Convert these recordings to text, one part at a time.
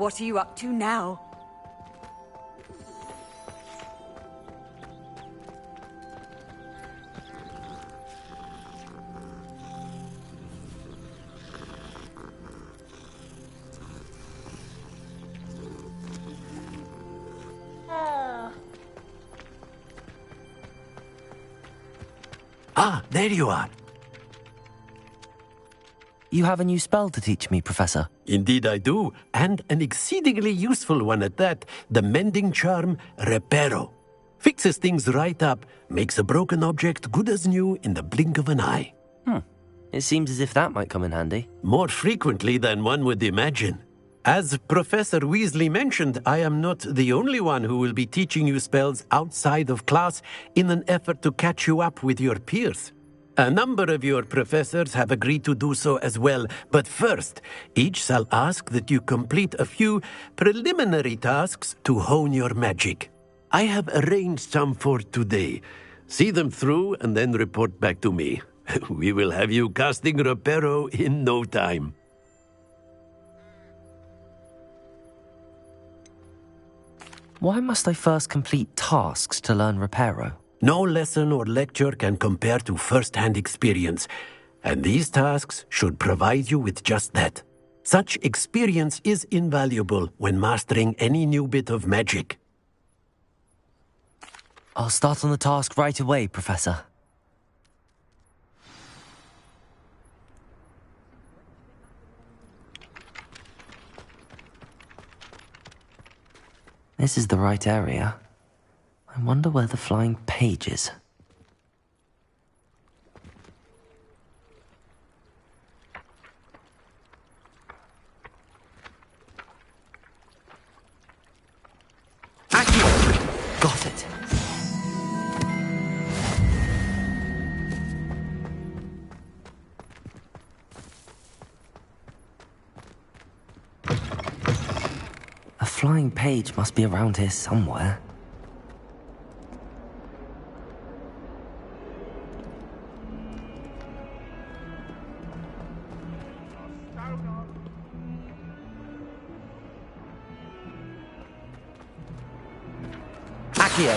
What are you up to now? Ah, there you are. You have a new spell to teach me, Professor. Indeed I do, and an exceedingly useful one at that. The mending charm, Reparo. Fixes things right up, makes a broken object good as new in the blink of an eye. It seems as if that might come in handy. More frequently than one would imagine. As Professor Weasley mentioned, I am not the only one who will be teaching you spells outside of class in an effort to catch you up with your peers. A number of your professors have agreed to do so as well, but first, each shall ask that you complete a few preliminary tasks to hone your magic. I have arranged some for today. See them through and then report back to me. We will have you casting Reparo in no time. Why must I first complete tasks to learn Reparo? No lesson or lecture can compare to first-hand experience, and these tasks should provide you with just that. Such experience is invaluable when mastering any new bit of magic. I'll start on the task right away, Professor. This is the right area. I wonder where the flying page is. Got it. A flying page must be around here somewhere. Accio.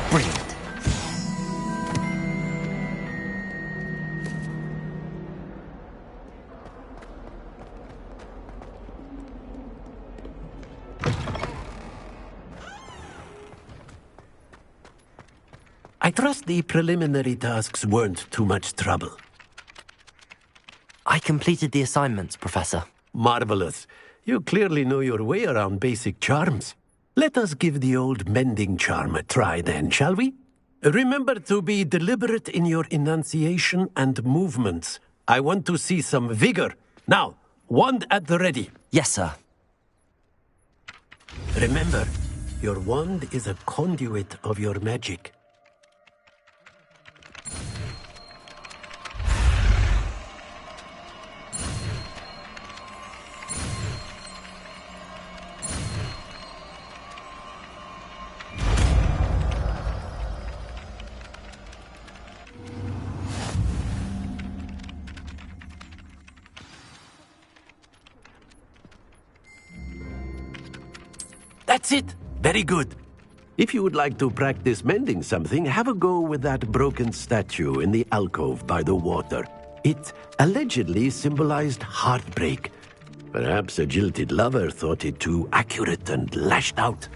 Brilliant. I trust the preliminary tasks weren't too much trouble. I completed the assignments, Professor. Marvelous. You clearly know your way around basic charms. Let us give the old mending charm a try then, shall we? Remember to be deliberate in your enunciation and movements. I want to see some vigor. Now, wand at the ready. Yes, sir. Remember, your wand is a conduit of your magic. That's it. Very good. If you would like to practice mending something, have a go with that broken statue in the alcove by the water. It allegedly symbolized heartbreak. Perhaps a jilted lover thought it too accurate and lashed out.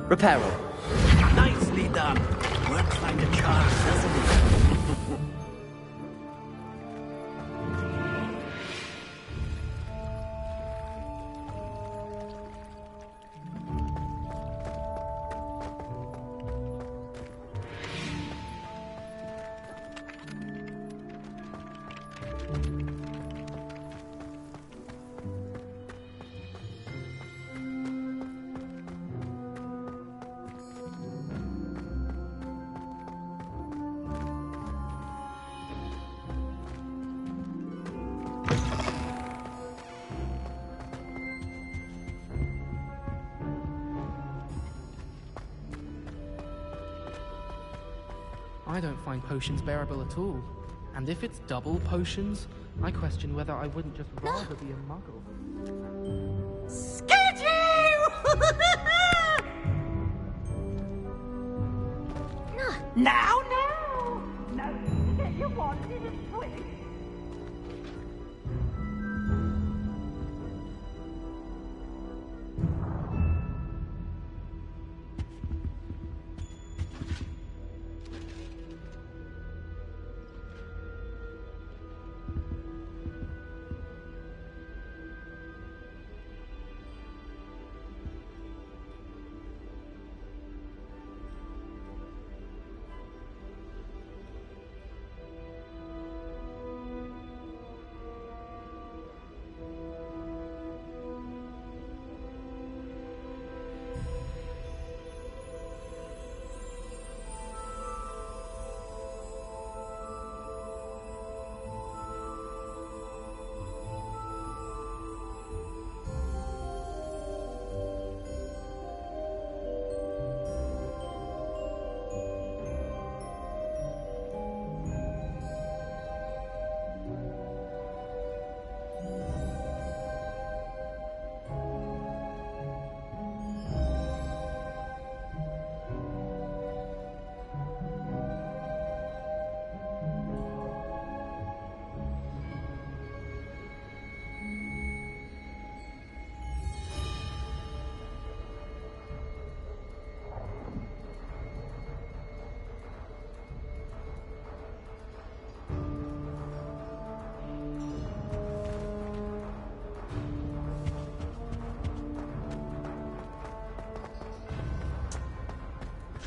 Reparo. Nicely done. Works like a charm, doesn't it? I don't find potions bearable at all. And if it's double potions, I question whether I wouldn't just rather be a muggle. Scared you! Now, now! No need to get you wanted and twitched.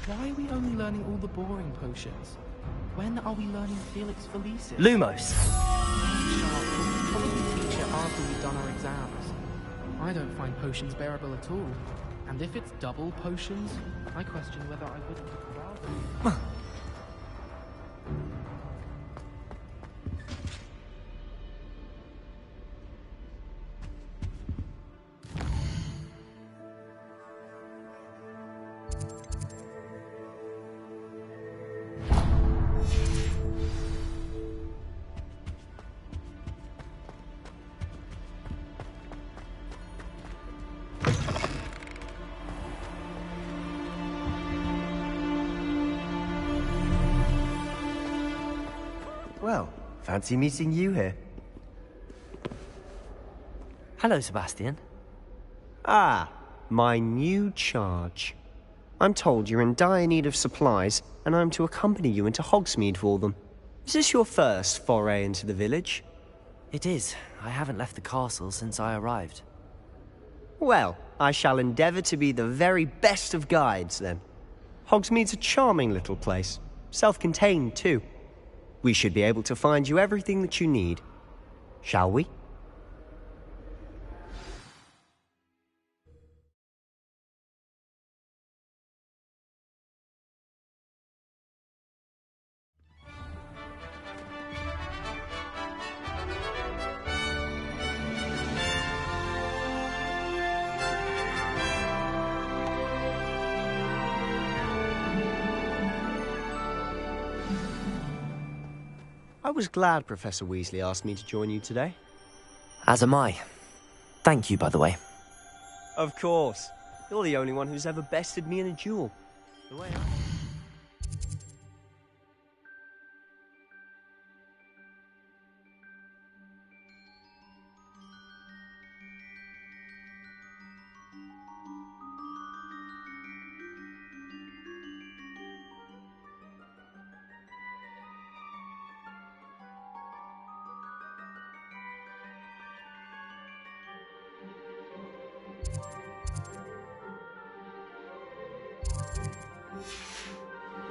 Why are we only learning all the boring potions? When are we learning Felix Felicis? Lumos! Sharp, follow the teacher after we've done our exams. I don't find potions bearable at all. And if it's double potions, I question whether I wouldn't just rather... Well, fancy meeting you here. Hello, Sebastian. Ah, my new charge. I'm told you're in dire need of supplies, and I'm to accompany you into Hogsmeade for them. Is this your first foray into the village? It is. I haven't left the castle since I arrived. Well, I shall endeavour to be the very best of guides, then. Hogsmeade's a charming little place. Self-contained, too. We should be able to find you everything that you need. Shall we? I was glad Professor Weasley asked me to join you today. As am I. Thank you, by the way. Of course. You're the only one who's ever bested me in a duel. The way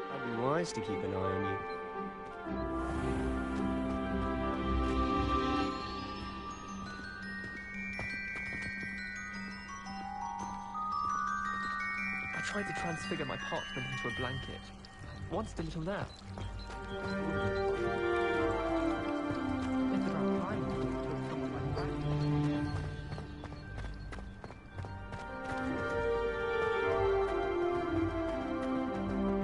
I'd be wise to keep an eye on you. I tried to transfigure my parchment into a blanket. What's the little nap? It's about time we took someone like that.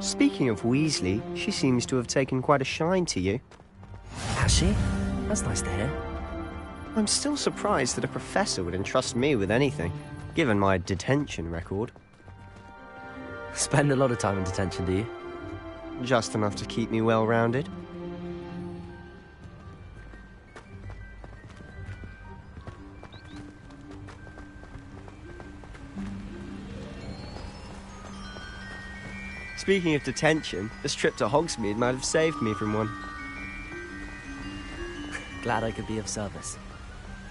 Speaking of Weasley, she seems to have taken quite a shine to you. Has she? That's nice to hear. I'm still surprised that a professor would entrust me with anything, given my detention record. Spend a lot of time in detention, do you? Just enough to keep me well-rounded. Speaking of detention, this trip to Hogsmeade might have saved me from one. Glad I could be of service.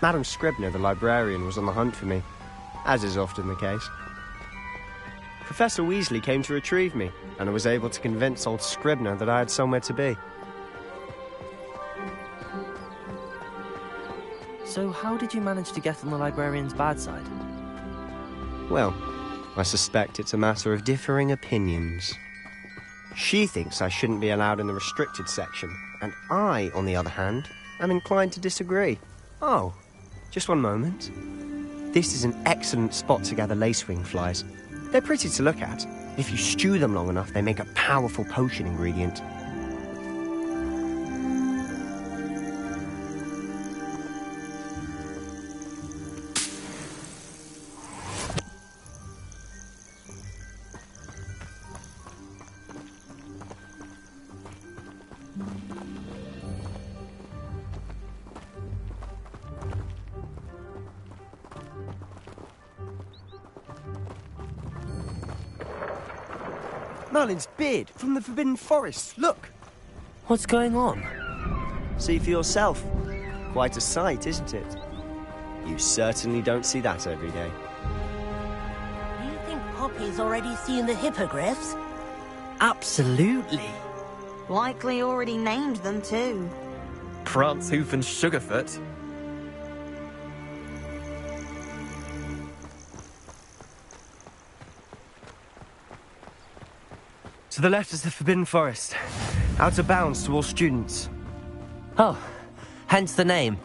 Madam Scribner, the librarian, was on the hunt for me, as is often the case. Professor Weasley came to retrieve me, and I was able to convince old Scribner that I had somewhere to be. So how did you manage to get on the librarian's bad side? Well, I suspect it's a matter of differing opinions. She thinks I shouldn't be allowed in the restricted section, and I, on the other hand, am inclined to disagree. Oh, just one moment. This is an excellent spot to gather lacewing flies. They're pretty to look at. If you stew them long enough, they make a powerful potion ingredient. Merlin's beard from the Forbidden Forest. Look! What's going on? See for yourself. Quite a sight, isn't it? You certainly don't see that every day. You think Poppy's already seen the hippogriffs? Absolutely. Likely already named them too. Prance, Hoof, and Sugarfoot. To the left is the Forbidden Forest. Out of bounds to all students. Oh, hence the name.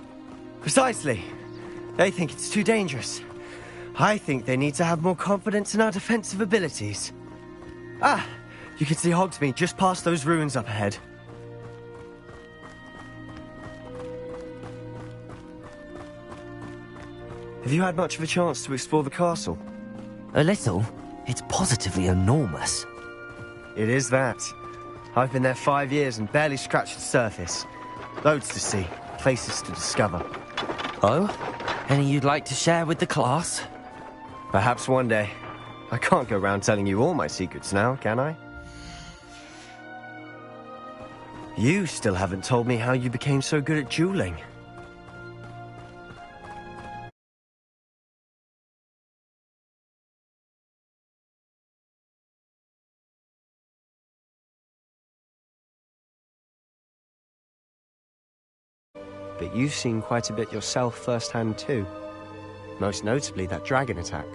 Precisely. They think it's too dangerous. I think they need to have more confidence in our defensive abilities. Ah, you can see Hogsmeade just past those ruins up ahead. Have you had much of a chance to explore the castle? A little. It's positively enormous. It is that. I've been there 5 years and barely scratched the surface. Loads to see, places to discover. Oh? Any you'd like to share with the class? Perhaps one day. I can't go around telling you all my secrets now, can I? You still haven't told me how you became so good at dueling. But you've seen quite a bit yourself firsthand too. Most notably that dragon attack.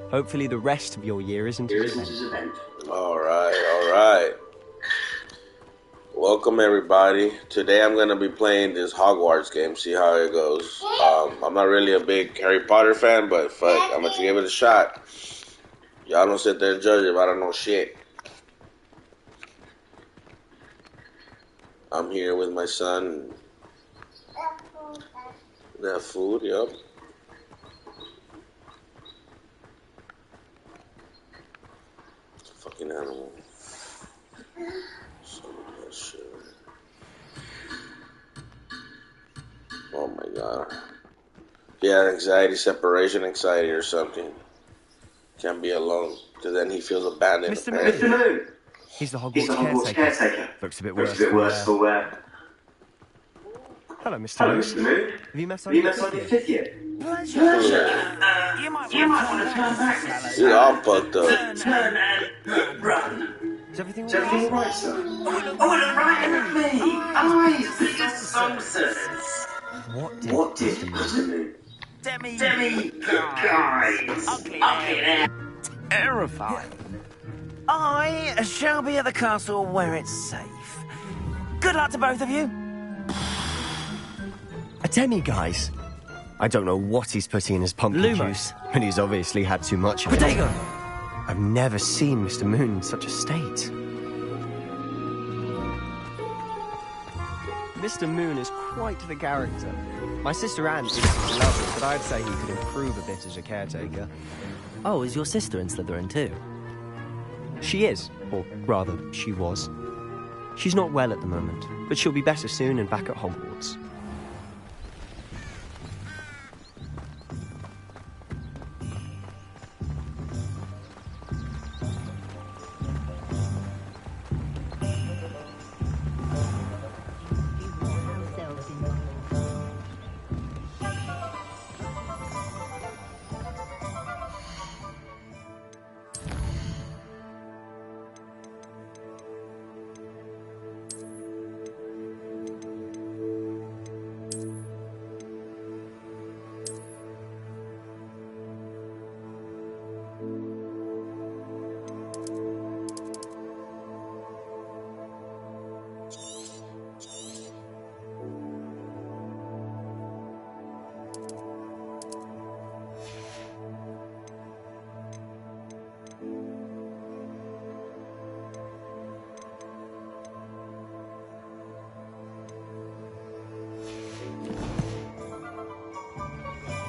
Hopefully the rest of your year isn't as event. Alright. Welcome everybody. Today I'm gonna be playing this Hogwarts game, see how it goes. I'm not really a big Harry Potter fan, but fuck, I'm gonna give it a shot. Y'all don't sit there and judge if I don't know shit. I'm here with my son. That food, yep. Fucking animal. Some of that shit. Oh my god. Yeah, anxiety, separation anxiety or something. Can't be alone, because then he feels abandoned. Mr. Moon! He's the Hogwarts caretaker. Looks a bit worse for wear. Hello, Mr. Moon. Have you met on your fifth yet? Pleasure. You might want to turn back. He's all fucked up. Turn and run. Is everything all right, sir? Oh, right with me. Eyes, big as saucers. What did Mr. Moon? Demi guys. Ugly there. Terrifying. I shall be at the castle where it's safe. Good luck to both of you. A demi-guise? I don't know what he's putting in his pumpkin Lumos. juice, but he's obviously had too much of it. Protego! I've never seen Mr. Moon in such a state. Mr. Moon is quite the character. My sister Anne seems to love him, but I'd say he could improve a bit as a caretaker. Oh, is your sister in Slytherin too? She is, or rather, she was. She's not well at the moment, but she'll be better soon and back at Hogwarts.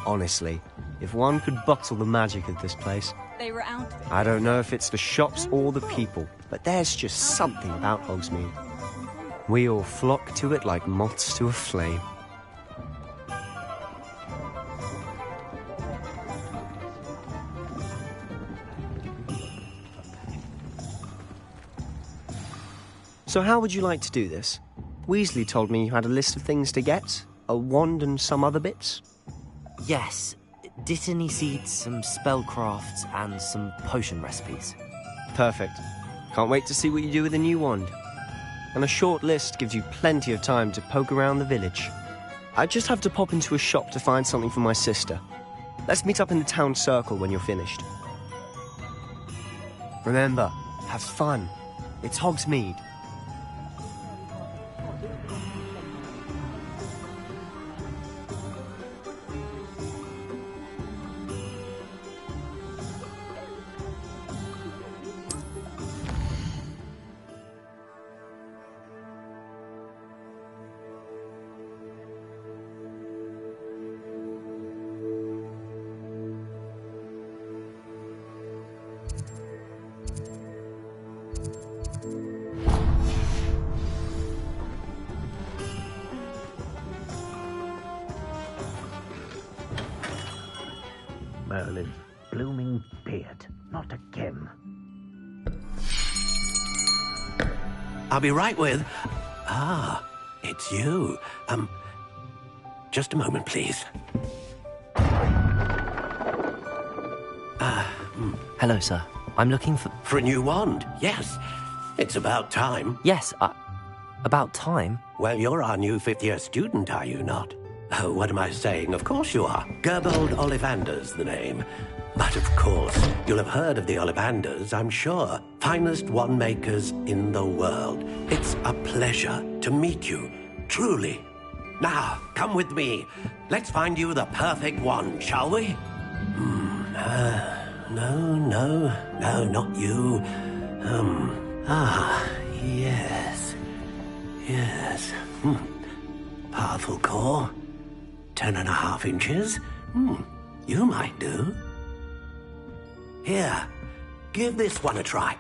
Honestly, if one could bottle the magic of this place... They were out. I don't know if it's the shops or the people, but there's just something about Hogsmeade. We all flock to it like moths to a flame. So how would you like to do this? Weasley told me you had a list of things to get, a wand and some other bits. Yes. Dittany seeds, some spellcrafts, and some potion recipes. Perfect. Can't wait to see what you do with the new wand. And a short list gives you plenty of time to poke around the village. I just have to pop into a shop to find something for my sister. Let's meet up in the town circle when you're finished. Remember, have fun. It's Hogsmeade. Merlin's blooming beard. Not again. I'll be right with... Ah, it's you. Just a moment, please. Hello, sir. I'm looking for... For a new wand, yes. It's about time. Yes, about time? Well, you're our new fifth-year student, are you not? Oh, what am I saying? Of course you are. Gerbold Ollivander's the name. But of course, you'll have heard of the Ollivanders, I'm sure. Finest wand makers in the world. It's a pleasure to meet you, truly. Now, come with me. Let's find you the perfect wand, shall we? No, not you. Yes. Powerful core. 10.5 inches. You might do. Here, give this one a try.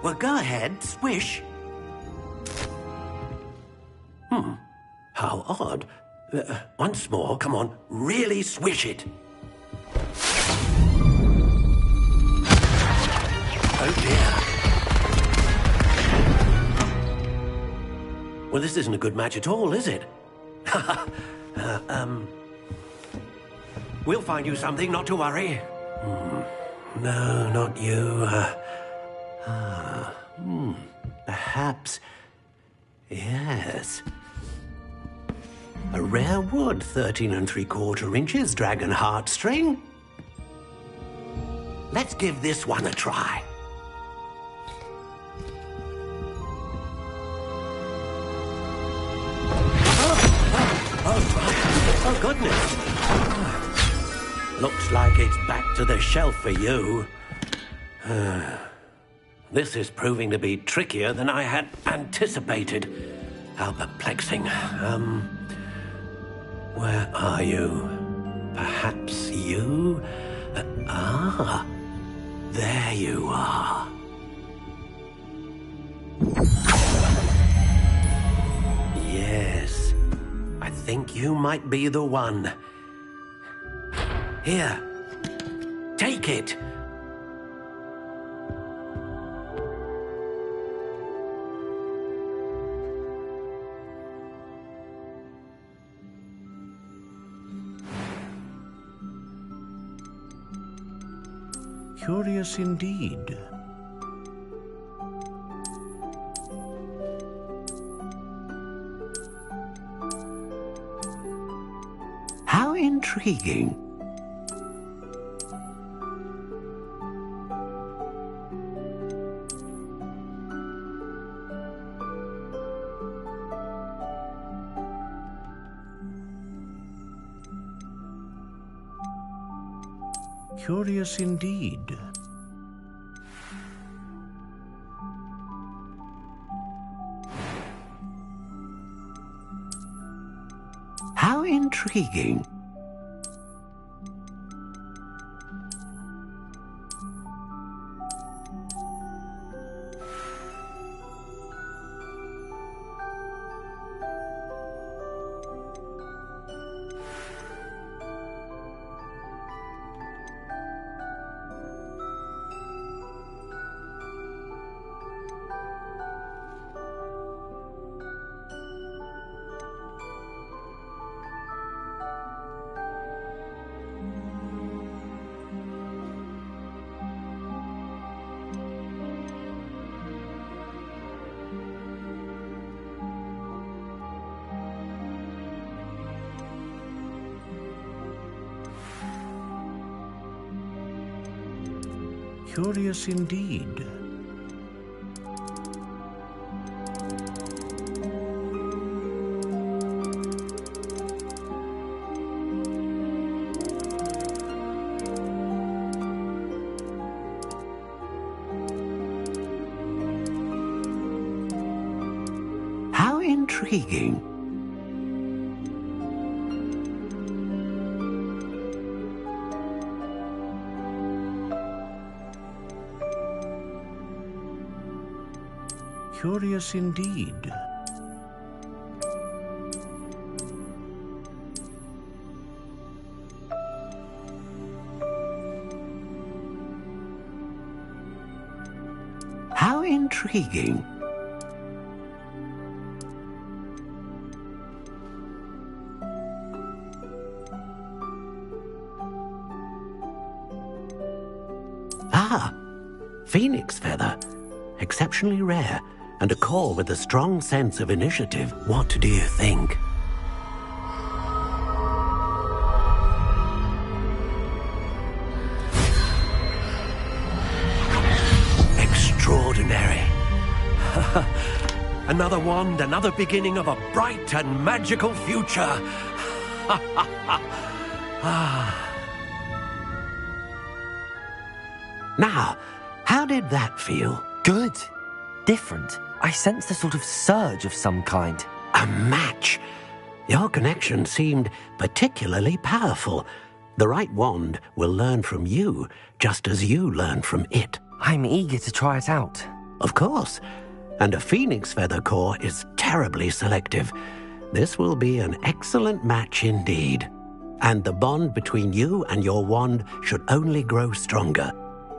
Well, go ahead, swish. How odd. Once more, come on, really swish it. Oh dear. Well, this isn't a good match at all, is it? We'll find you something, not to worry. No, not you. Perhaps. Yes. A rare wood, 13 3/4 inches, dragon heartstring. Let's give this one a try. Oh, goodness. Looks like it's back to the shelf for you. This is proving to be trickier than I had anticipated. How perplexing. Where are you? Perhaps you? There you are. Yes, I think you might be the one. Here, take it. Curious indeed. How intriguing. Curious indeed. How intriguing. Curious indeed. How intriguing. Curious indeed. How intriguing. Ah, phoenix feather. Exceptionally rare. And a core with a strong sense of initiative. What do you think? Extraordinary. Another wand, another beginning of a bright and magical future. Now, how did that feel? Good. Different. I sensed a sort of surge of some kind. A match. Your connection seemed particularly powerful. The right wand will learn from you, just as you learn from it. I'm eager to try it out. Of course. And a phoenix feather core is terribly selective. This will be an excellent match indeed. And the bond between you and your wand should only grow stronger.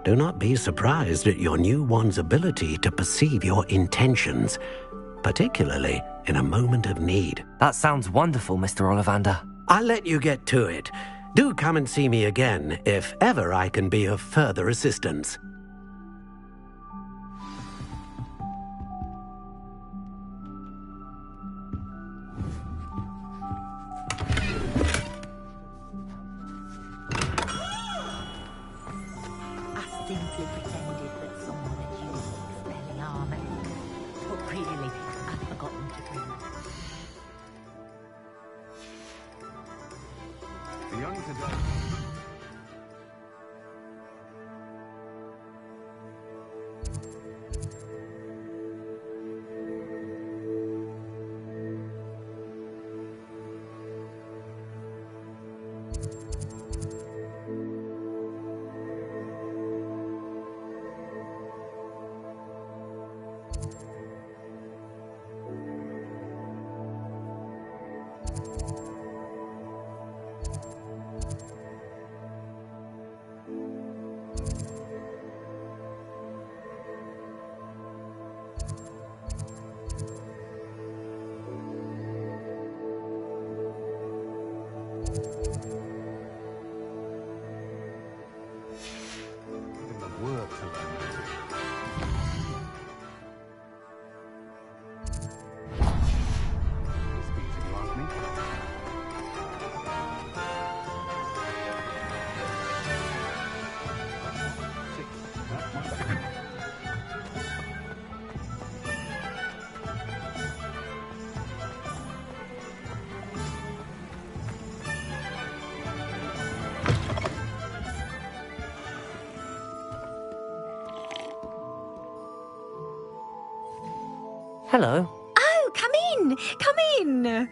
Do not be surprised at your new wand's ability to perceive your intentions, particularly in a moment of need. That sounds wonderful, Mr. Ollivander. I'll let you get to it. Do come and see me again if ever I can be of further assistance. Simply pretended that someone had used expelling armor. But really, I'd forgotten to bring them. The young today. work to learn. Hello. Oh, come in! Come in!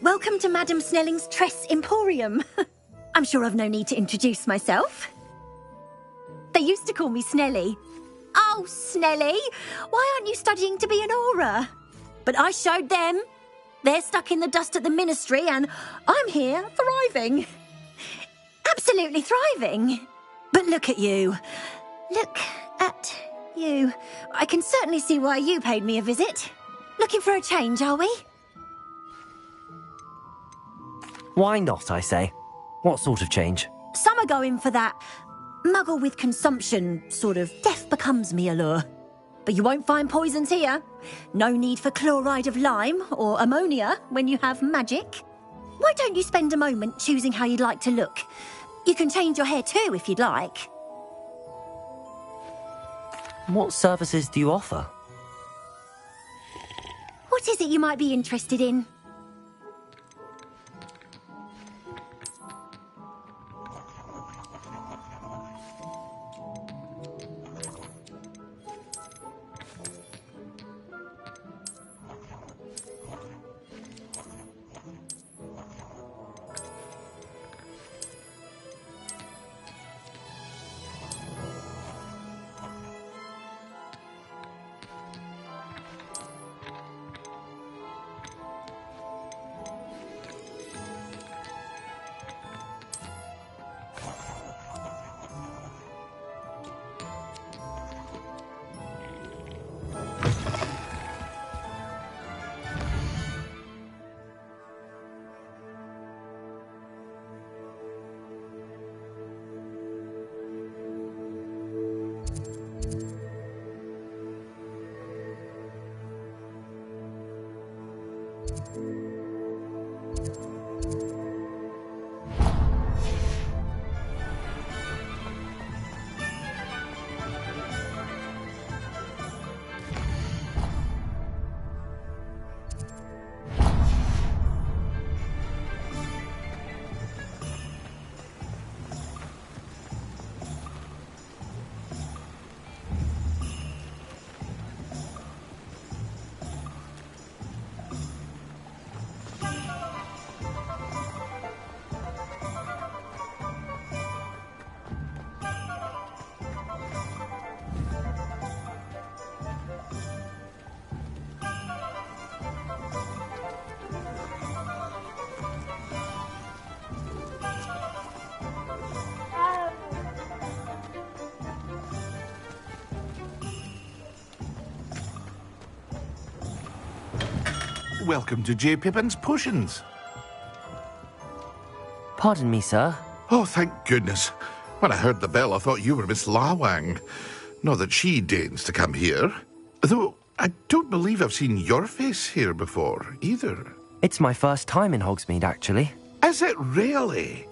Welcome to Madame Snelling's Tress Emporium. I'm sure I've no need to introduce myself. They used to call me Snelly. Oh, Snelly! Why aren't you studying to be an aura? But I showed them. They're stuck in the dust at the ministry and I'm here thriving. Absolutely thriving. But look at you. Look at you. I can certainly see why you paid me a visit. Looking for a change, are we? Why not, I say? What sort of change? Some are going for that muggle with consumption, sort of death becomes me allure. But you won't find poisons here. No need for chloride of lime or ammonia when you have magic. Why don't you spend a moment choosing how you'd like to look? You can change your hair too if you'd like. What services do you offer? What is it you might be interested in? Welcome to J. Pippin's Potions. Pardon me, sir. Oh, thank goodness. When I heard the bell, I thought you were Miss Lawang. Not that she deigns to come here. Though, I don't believe I've seen your face here before, either. It's my first time in Hogsmeade, actually. Is it really?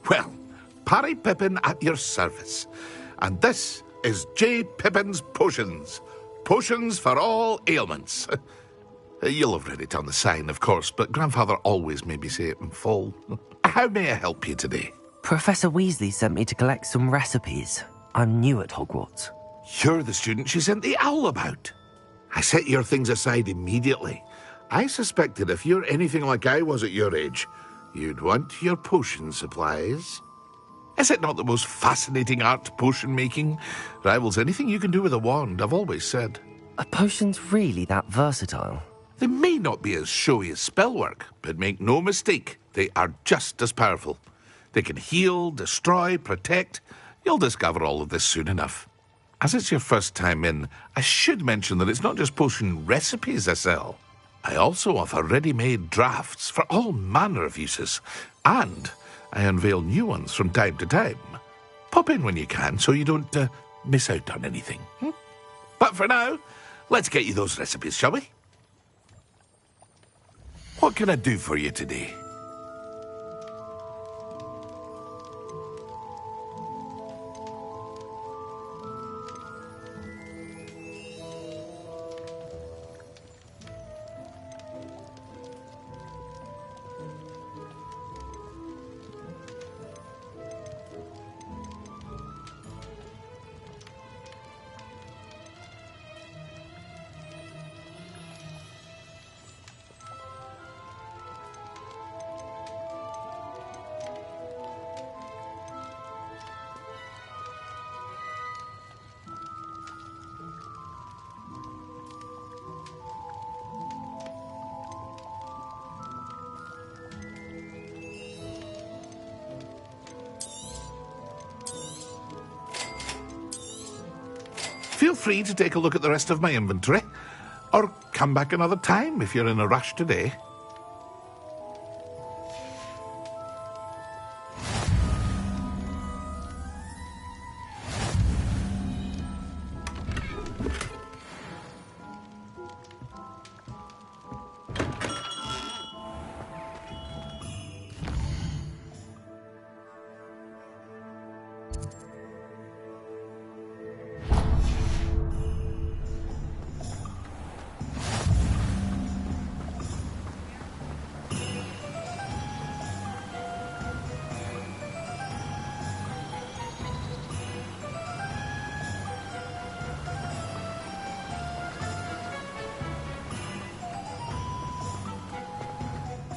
Well, Parry Pippin at your service. And this is J. Pippin's Potions. Potions for all ailments. You'll have read it on the sign, of course, but Grandfather always made me say it in full. How may I help you today? Professor Weasley sent me to collect some recipes. I'm new at Hogwarts. You're the student she sent the owl about. I set your things aside immediately. I suspected if you're anything like I was at your age, you'd want your potion supplies. Is it not the most fascinating art, potion making? Rivals anything you can do with a wand, I've always said. Are potions really that versatile? They may not be as showy as spellwork, but make no mistake, they are just as powerful. They can heal, destroy, protect. You'll discover all of this soon enough. As it's your first time in, I should mention that it's not just potion recipes I sell. I also offer ready-made drafts for all manner of uses, and I unveil new ones from time to time. Pop in when you can so you don't miss out on anything. But for now, let's get you those recipes, shall we? What can I do for you today? Feel free to take a look at the rest of my inventory, or come back another time if you're in a rush today.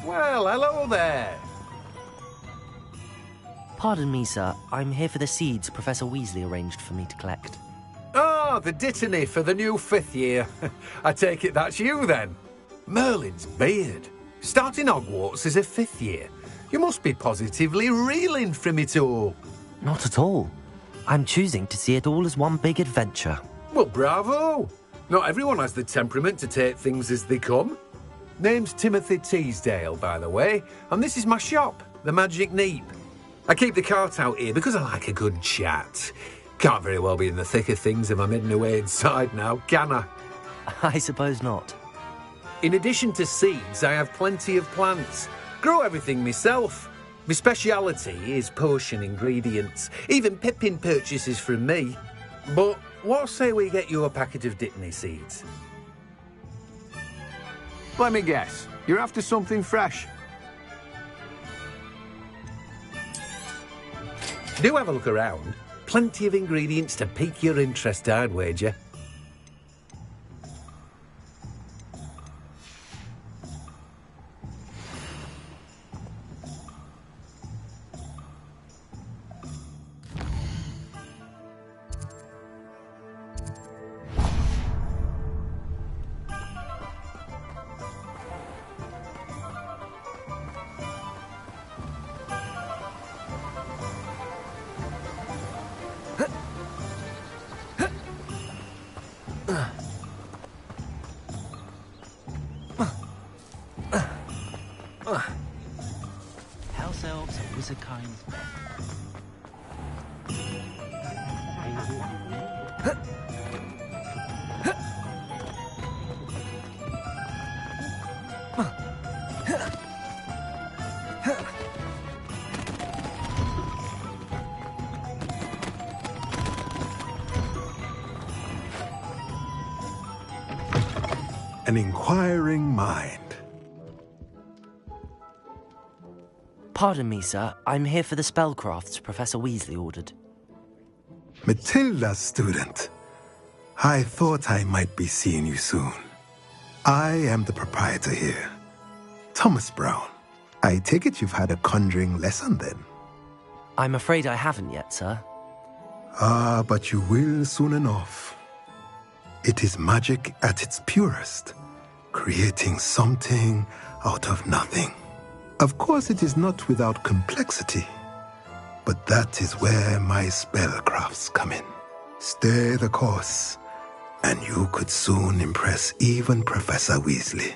Well, hello there. Pardon me, sir. I'm here for the seeds Professor Weasley arranged for me to collect. Oh, the dittany for the new 5th year. I take it that's you, then. Merlin's beard. Starting Hogwarts as a 5th year. You must be positively reeling from it all. Not at all. I'm choosing to see it all as one big adventure. Well, bravo. Not everyone has the temperament to take things as they come. Name's Timothy Teasdale, by the way, and this is my shop, the Magic Neep. I keep the cart out here because I like a good chat. Can't very well be in the thick of things if I'm hidden away inside now, can I? I suppose not. In addition to seeds, I have plenty of plants. Grow everything myself. My speciality is potion ingredients. Even Pippin purchases from me. But what say we get you a packet of Dittany seeds? Let me guess. You're after something fresh. Do have a look around. Plenty of ingredients to pique your interest, I'd wager. House elves and wizard kinds. An inquiring mind. Pardon me, sir. I'm here for the spellcrafts Professor Weasley ordered. Matilda's student. I thought I might be seeing you soon. I am the proprietor here, Thomas Brown. I take it you've had a conjuring lesson then? I'm afraid I haven't yet, sir. Ah, but you will soon enough. It is magic at its purest, creating something out of nothing. Of course, it is not without complexity, but that is where my spellcrafts come in. Stay the course, and you could soon impress even Professor Weasley.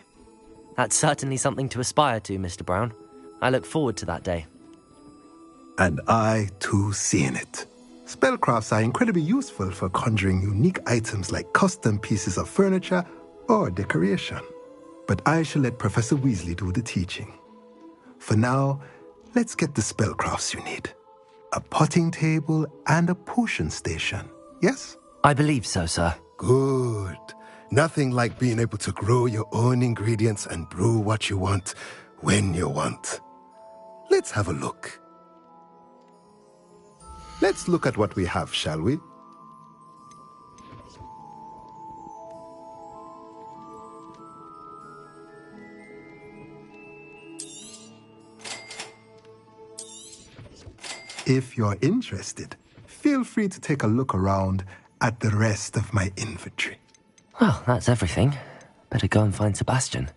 That's certainly something to aspire to, Mr. Brown. I look forward to that day. And I, too, seeing it. Spellcrafts are incredibly useful for conjuring unique items like custom pieces of furniture or decoration. But I shall let Professor Weasley do the teaching. For now, let's get the spellcrafts you need. A potting table and a potion station, yes? I believe so, sir. Good. Nothing like being able to grow your own ingredients and brew what you want when you want. Let's have a look. Let's look at what we have, shall we? If you're interested, feel free to take a look around at the rest of my inventory. Well, that's everything. Better go and find Sebastian.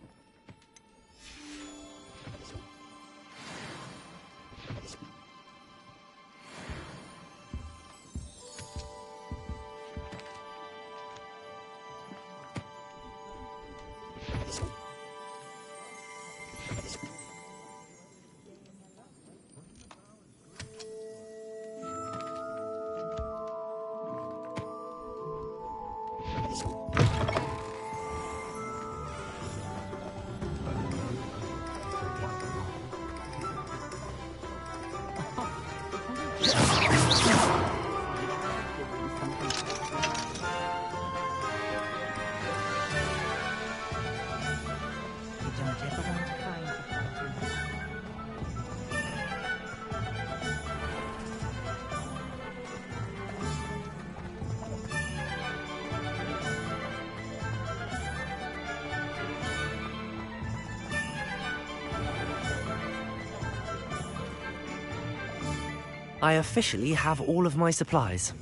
I officially have all of my supplies.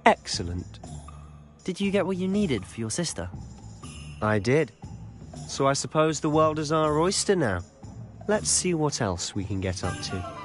Excellent. Did you get what you needed for your sister? I did. So I suppose the world is our oyster now. Let's see what else we can get up to.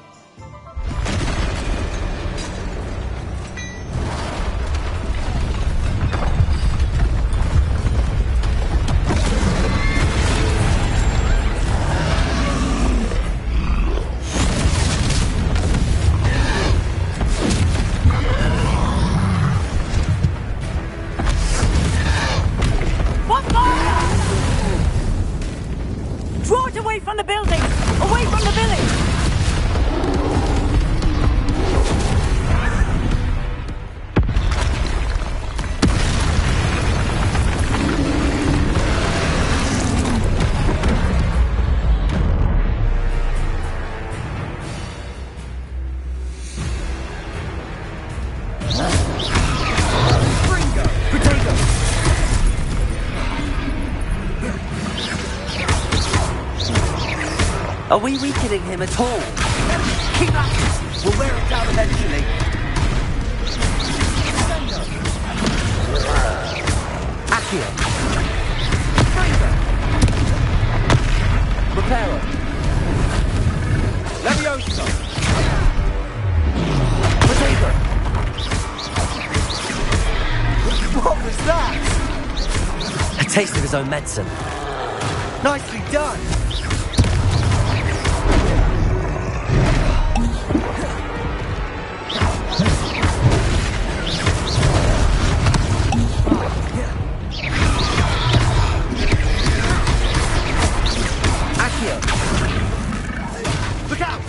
Are we weakening him at all? Keep at it! We'll wear it down eventually. Accio. Reparo. Levioso. Potato. What was that? A taste of his own medicine. Nicely done. Look out!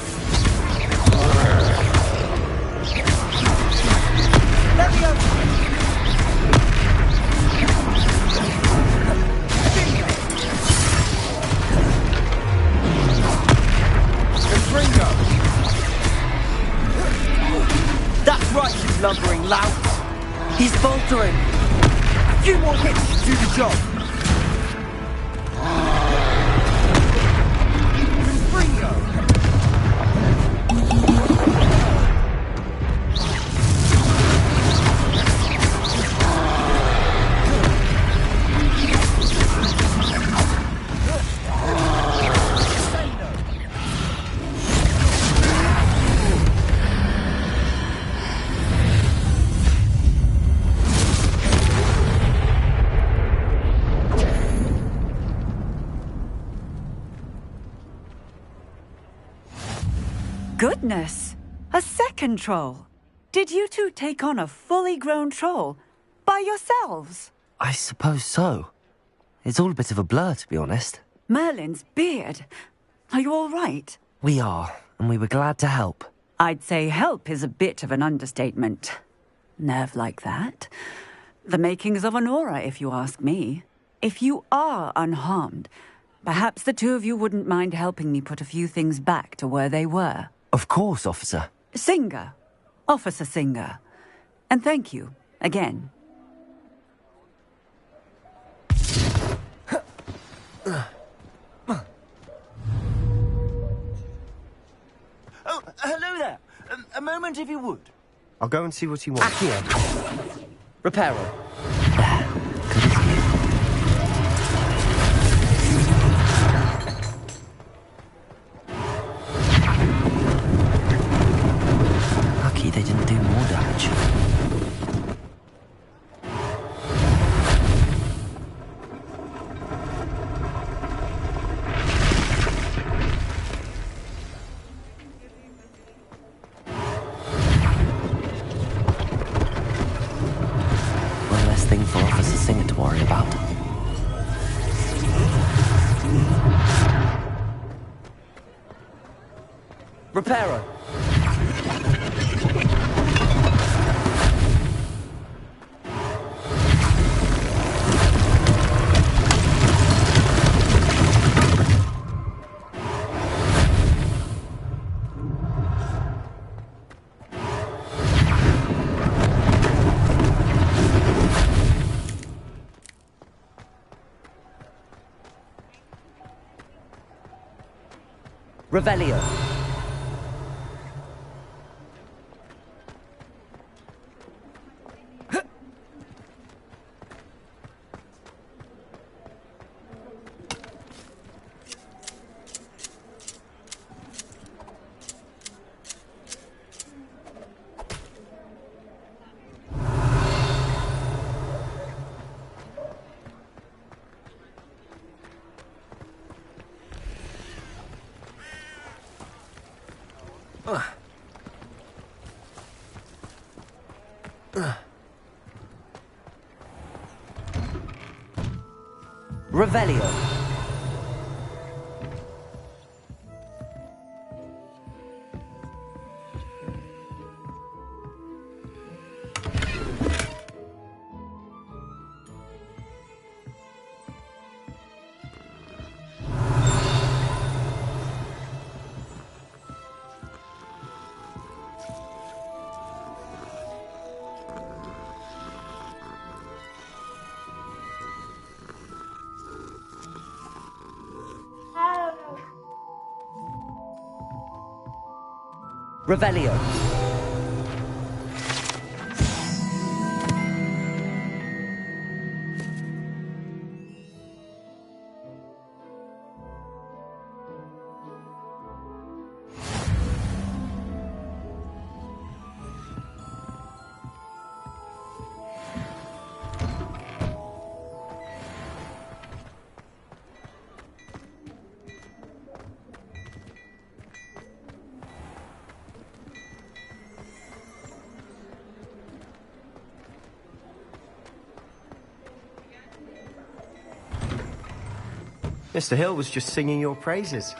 That's right, you lumbering lout. He's faltering. A few more hits to do the job. Goodness! A second troll. Did you two take on a fully grown troll? By yourselves? I suppose so. It's all a bit of a blur, to be honest. Merlin's beard. Are you all right? We are, and we were glad to help. I'd say help is a bit of an understatement. Nerve like that. The makings of an aura, if you ask me. If you are unharmed, perhaps the two of you wouldn't mind helping me put a few things back to where they were. Of course, officer. Singer. Officer Singer. And thank you, again. Oh, hello there. A moment, if you would. I'll go and see what he wants. Accio. Reparo. Lucky they didn't do more damage. One less thing for Officer Singer to worry about. Reparo. Revelio. Revelio. Revelio. Mr. Hill was just singing your praises.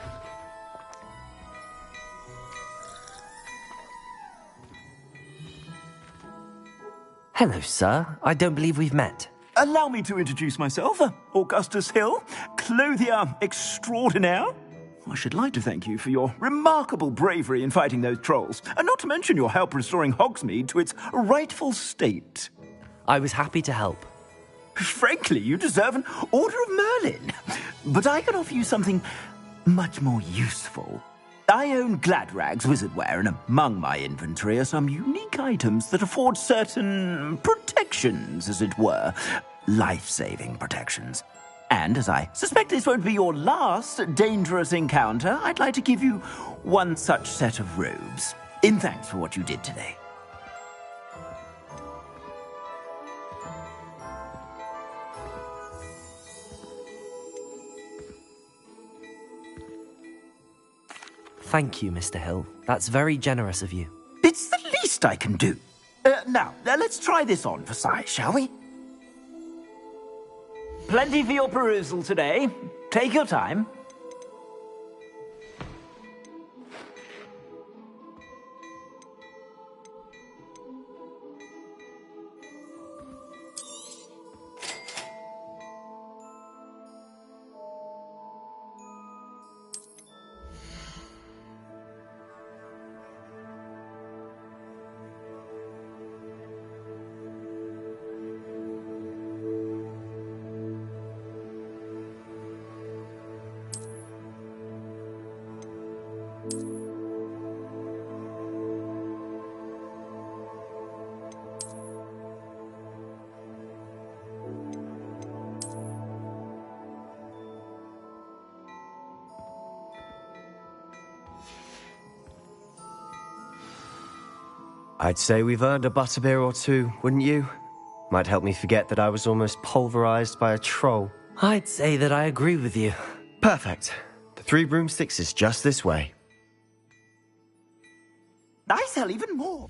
Hello, sir. I don't believe we've met. Allow me to introduce myself, Augustus Hill, clothier extraordinaire. I should like to thank you for your remarkable bravery in fighting those trolls, and not to mention your help restoring Hogsmeade to its rightful state. I was happy to help. Frankly, you deserve an Order of Merlin. But I can offer you something much more useful. I own Gladrag's wizardware, and among my inventory are some unique items that afford certain protections, as it were. Life-saving protections. And as I suspect this won't be your last dangerous encounter, I'd like to give you one such set of robes, in thanks for what you did today. Thank you, Mr. Hill. That's very generous of you. It's the least least I can do. Now, let's try this on for size, shall we? Plenty for your perusal today. Take your time. I'd say we've earned a butterbeer or two, wouldn't you? Might help me forget that I was almost pulverized by a troll. I'd say that I agree with you. Perfect. The 3 broomsticks is just this way. I sell even more.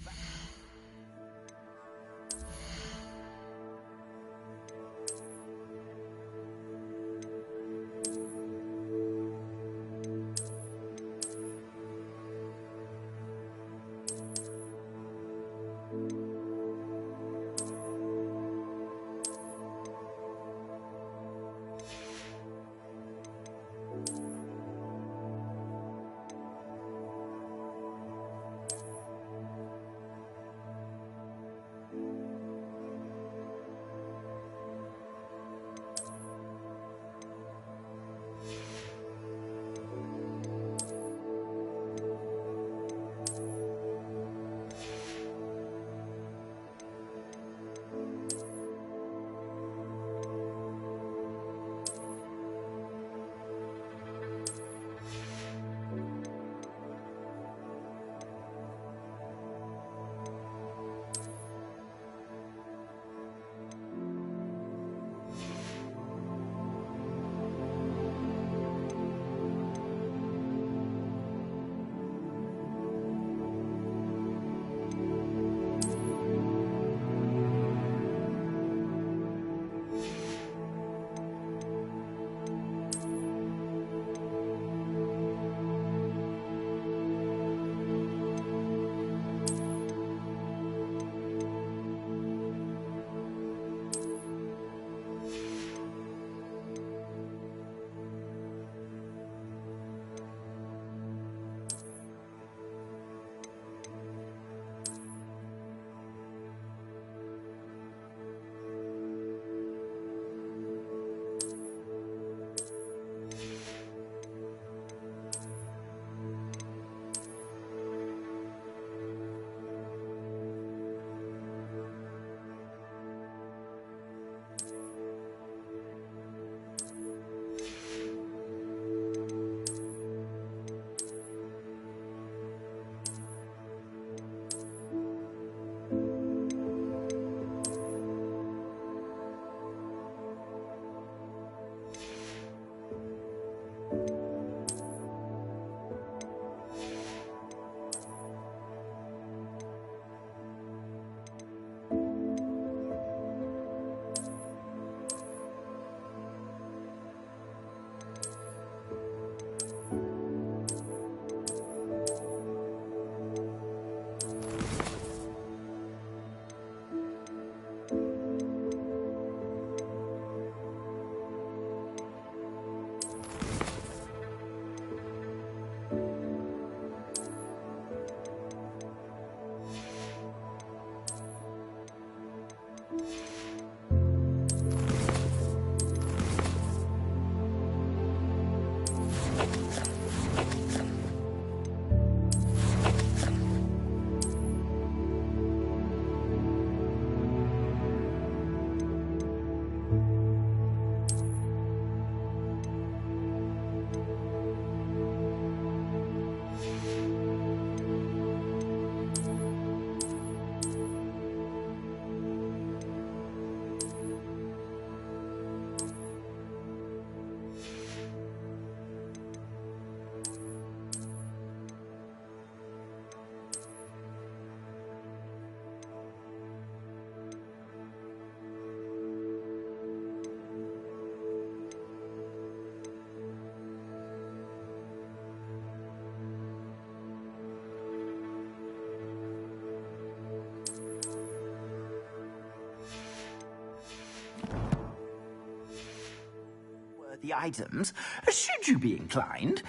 the items, should you be inclined,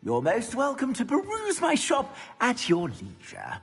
you're most welcome to peruse my shop at your leisure.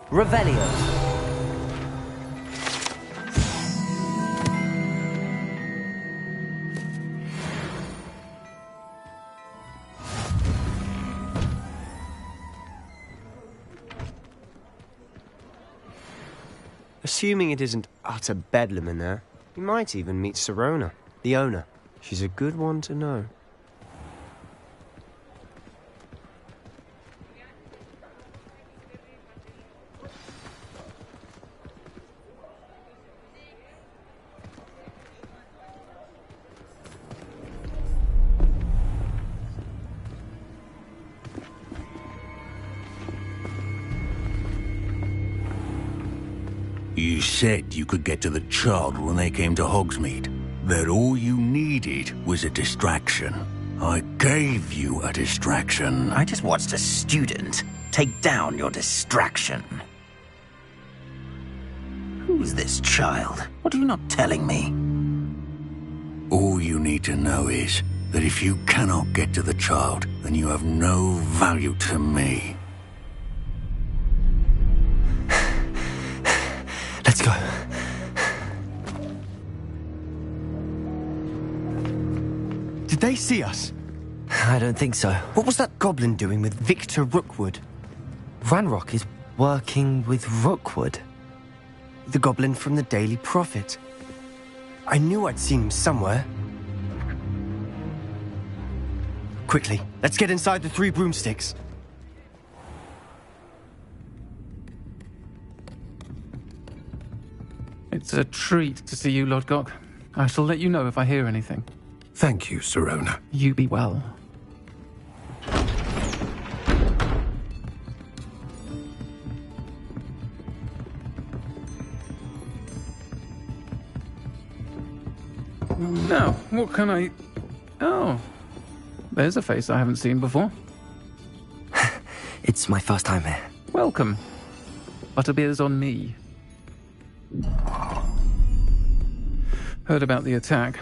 Revelio. Assuming it isn't utter bedlam in there, you might even meet Sirona, the owner. She's a good one to know. You said you could get to the child when they came to Hogsmeade. That all you needed was a distraction. I gave you a distraction. I just watched a student take down your distraction. Who's this child? What are you not telling me? All you need to know is that if you cannot get to the child, then you have no value to me. Let's go. Did they see us? I don't think so. What was that goblin doing with Victor Rookwood? Ranrock is working with Rookwood. The goblin from the Daily Prophet. I knew I'd seen him somewhere. Quickly, let's get inside the 3 broomsticks. It's a treat to see you, Lodgok. I shall let you know if I hear anything. Thank you, Sirona. You be well. Now, what can I... Oh, there's a face I haven't seen before. It's my first time here. Welcome. Butterbeer's on me. Heard about the attack.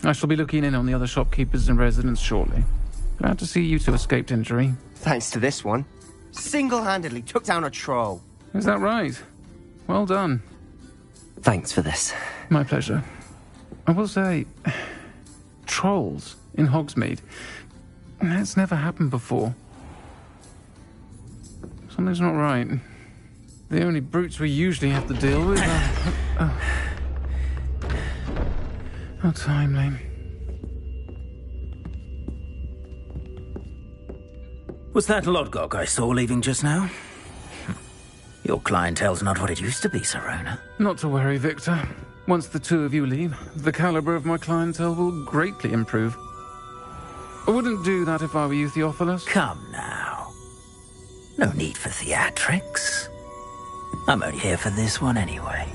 I shall be looking in on the other shopkeepers and residents shortly. Glad to see you two escaped injury. Thanks to this one. Single-handedly took down a troll. Is that right? Well done. Thanks for this. My pleasure. I will say, trolls in Hogsmeade. That's never happened before. Something's not right. The only brutes we usually have to deal with are... How timely. Was that Lodgok I saw leaving just now? Your clientele's not what it used to be, Sirona. Not to worry, Victor. Once the 2 of you leave, the caliber of my clientele will greatly improve. I wouldn't do that if I were you, Theophilus. Come now. No need for theatrics. I'm only here for this one anyway.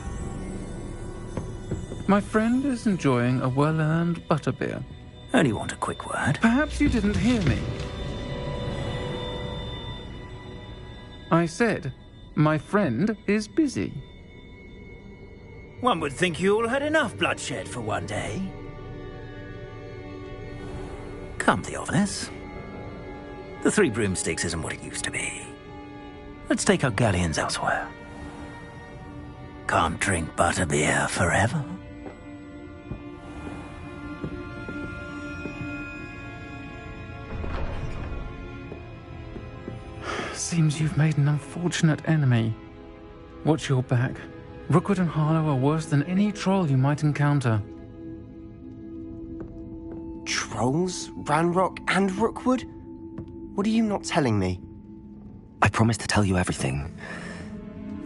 My friend is enjoying a well-earned butterbeer. Only want a quick word. Perhaps you didn't hear me. I said, my friend is busy. One would think you all had enough bloodshed for one day. Come, Theophilus. The Three Broomsticks isn't what it used to be. Let's take our galleons elsewhere. Can't drink butterbeer forever. Seems you've made an unfortunate enemy. Watch your back. Rookwood and Harlow are worse than any troll you might encounter. Trolls? Ranrock and Rookwood? What are you not telling me? I promised to tell you everything,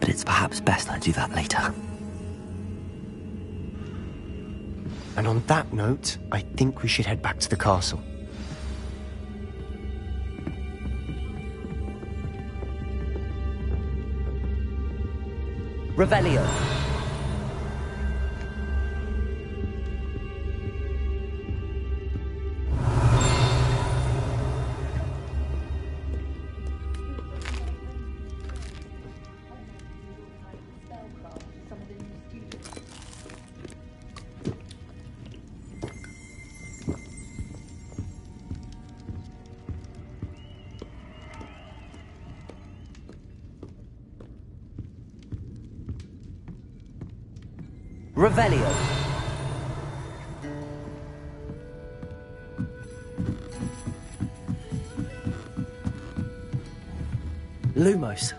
but it's perhaps best I do that later. And on that note, I think we should head back to the castle. Revelio. Revelio. Lumos.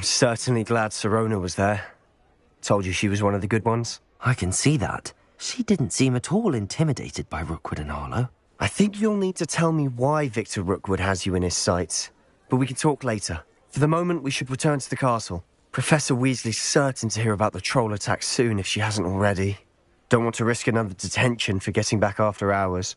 I'm certainly glad Sirona was there. Told you she was one of the good ones. I can see that. She didn't seem at all intimidated by Rookwood and Harlow. I think you'll need to tell me why Victor Rookwood has you in his sights. But we can talk later. For the moment, we should return to the castle. Professor Weasley's certain to hear about the troll attack soon if she hasn't already. Don't want to risk another detention for getting back after hours.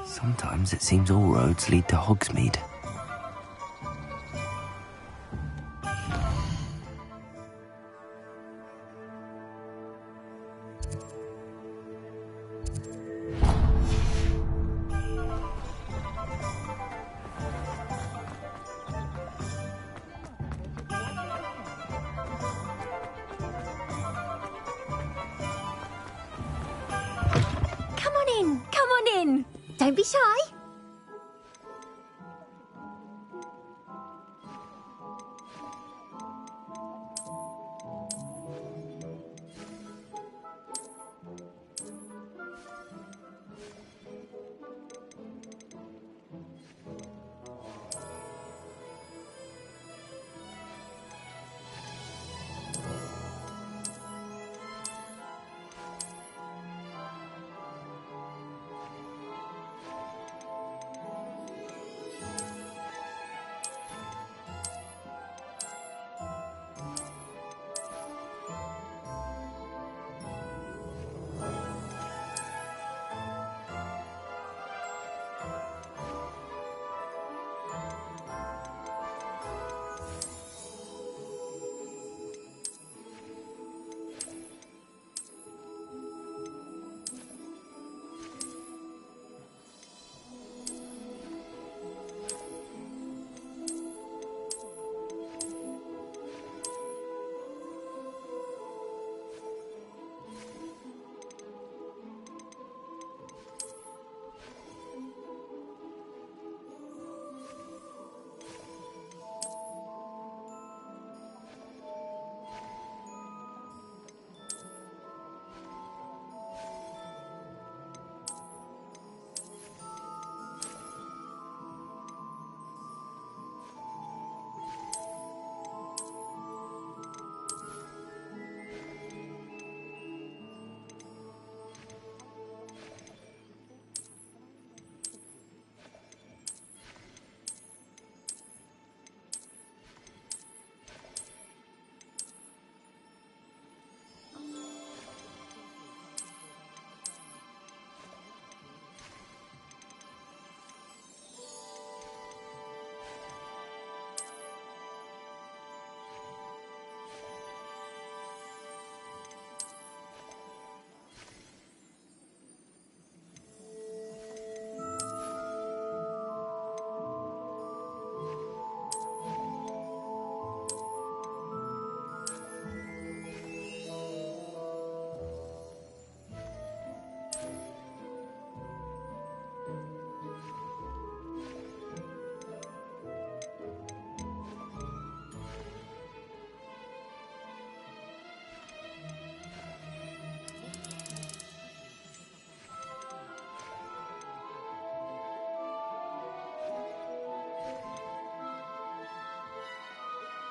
Sometimes it seems all roads lead to Hogsmeade. Come on in. Don't be shy.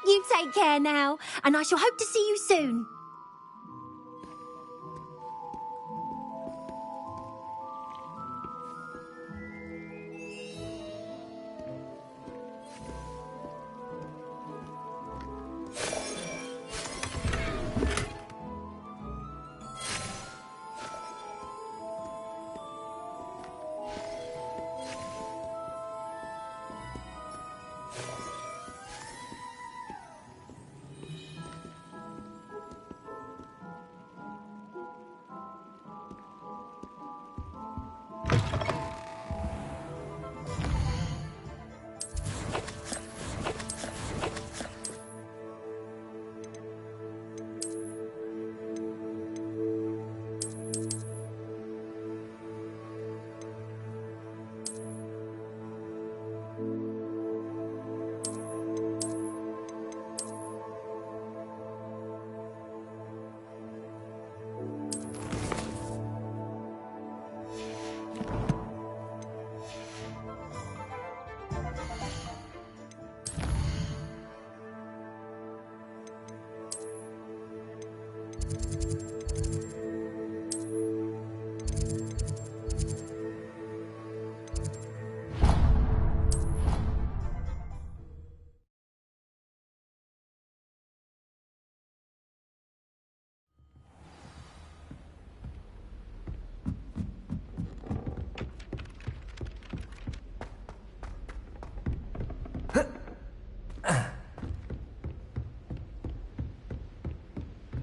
You take care now, and I shall hope to see you soon.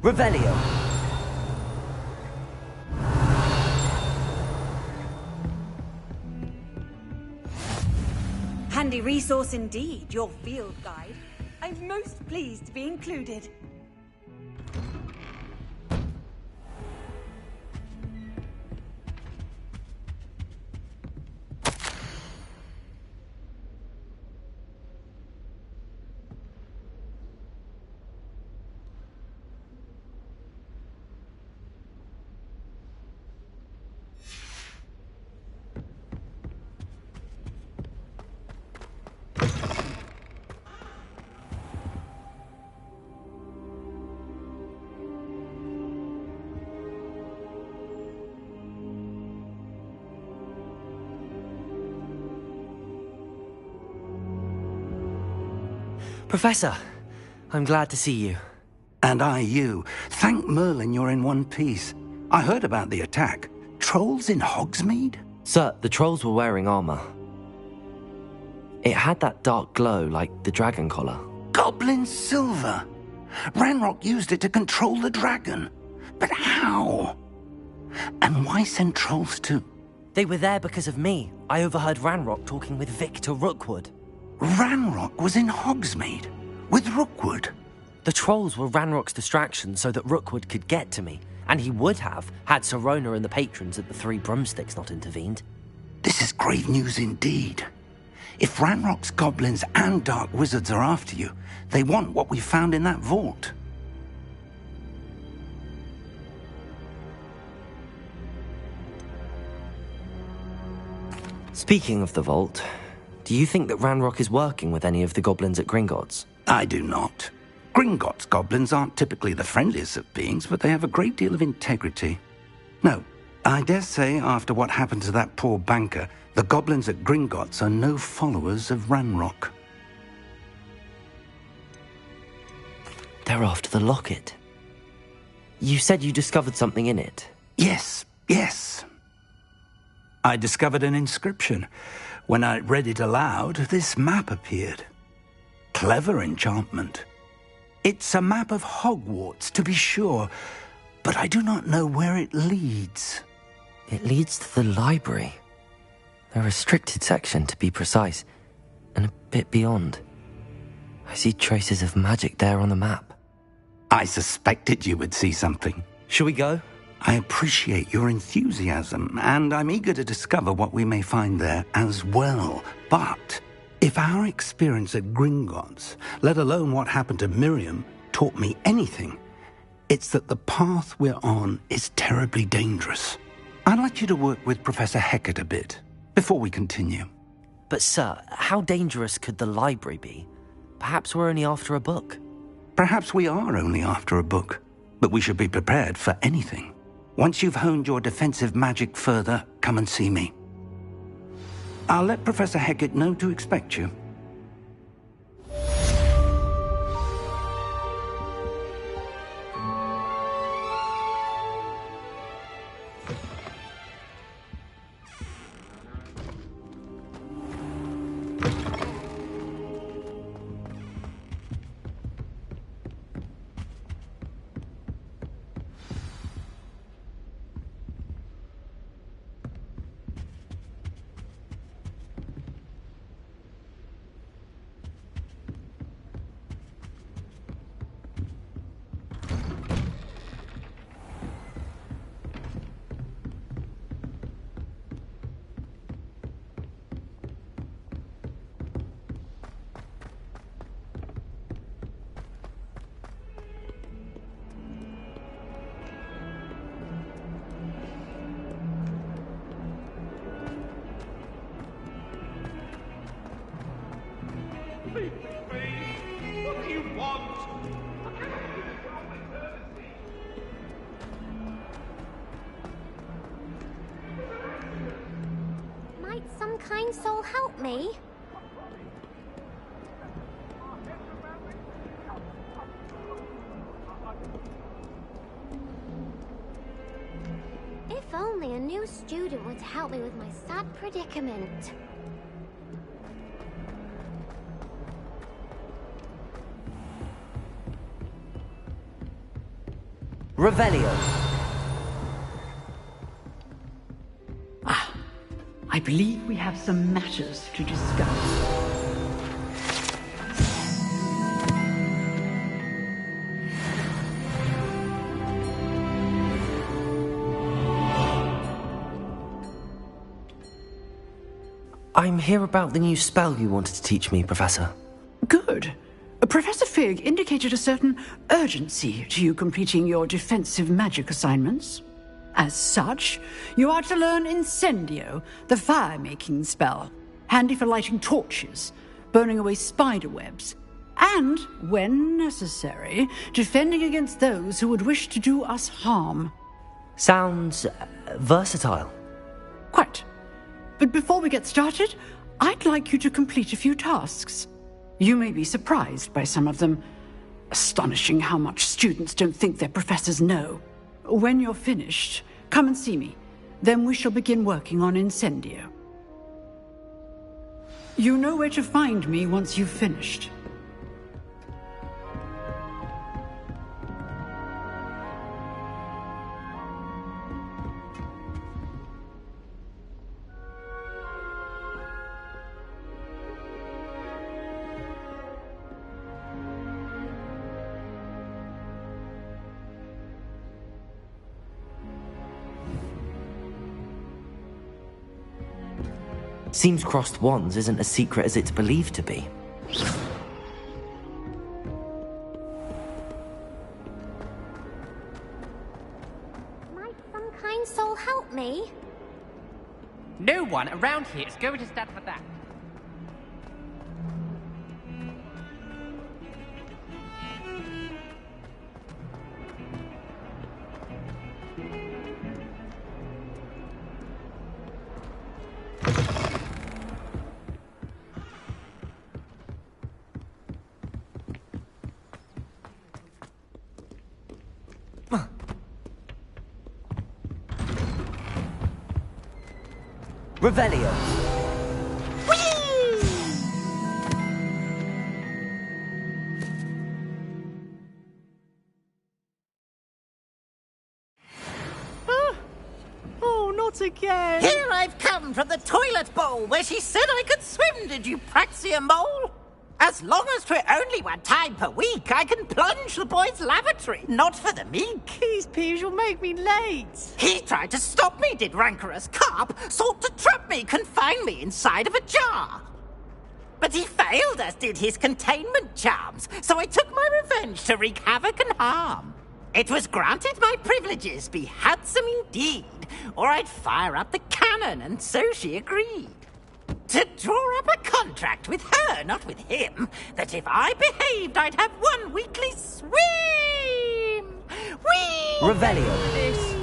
Revelio. Handy resource indeed, your field guide. I'm most pleased to be included. Professor, I'm glad to see you. And I you. Thank Merlin you're in one piece. I heard about the attack. Trolls in Hogsmeade? Sir, the trolls were wearing armor. It had that dark glow like the dragon collar. Goblin silver! Ranrock used it to control the dragon. But how? And why send trolls too? They were there because of me. I overheard Ranrock talking with Victor Rookwood. Ranrock was in Hogsmeade? With Rookwood? The trolls were Ranrock's distraction so that Rookwood could get to me. And he would have, had Sirona and the patrons at the Three Broomsticks not intervened. This is grave news indeed. If Ranrock's goblins and dark wizards are after you, they want what we found in that vault. Speaking of the vault, do you think that Ranrock is working with any of the goblins at Gringotts? I do not. Gringotts goblins aren't typically the friendliest of beings, but they have a great deal of integrity. No, I dare say after what happened to that poor banker, the goblins at Gringotts are no followers of Ranrock. They're after the locket. You said you discovered something in it. Yes. I discovered an inscription. When I read it aloud, this map appeared. Clever enchantment. It's a map of Hogwarts, to be sure, but I do not know where it leads. It leads to the library. A restricted section, to be precise, and a bit beyond. I see traces of magic there on the map. I suspected you would see something. Shall we go? I appreciate your enthusiasm, and I'm eager to discover what we may find there as well. But if our experience at Gringotts, let alone what happened to Miriam, taught me anything, it's that the path we're on is terribly dangerous. I'd like you to work with Professor Hecat a bit before we continue. But sir, how dangerous could the library be? Perhaps we're only after a book. Perhaps we are only after a book, but we should be prepared for anything. Once you've honed your defensive magic further, come and see me. I'll let Professor Hecat know to expect you. Might some kind soul help me? If only a new student were to help me with my sad predicament. Revelio. I believe we have some matters to discuss. I'm here about the new spell you wanted to teach me, Professor. Good. Professor Fig indicated a certain urgency to you completing your defensive magic assignments. As such, you are to learn Incendio, the fire-making spell, handy for lighting torches, burning away spider webs, and, when necessary, defending against those who would wish to do us harm. Sounds versatile. Quite. But before we get started, I'd like you to complete a few tasks. You may be surprised by some of them. Astonishing how much students don't think their professors know. When you're finished, come and see me. Then we shall begin working on Incendio. You know where to find me once you've finished. Seems crossed wands isn't as secret as it's believed to be. Might some kind soul help me? No one around here is going to stand for that. Revelio. Oh, not again. Here I've come from the toilet bowl where she said I could swim, did you praxia mole? As long as 'twere only one time per week, I can plunge the boy's lavatory, not for the meek. These peas will make me late. He tried to stop me, did rancorous carp, sought to trap me, confine me inside of a jar. But he failed, as did his containment charms, so I took my revenge to wreak havoc and harm. It was granted my privileges be handsome indeed, or I'd fire up the cannon, and so she agreed. To draw up a contract with her, not with him, that if I behaved, I'd have one weekly swim! Whee! Revelio.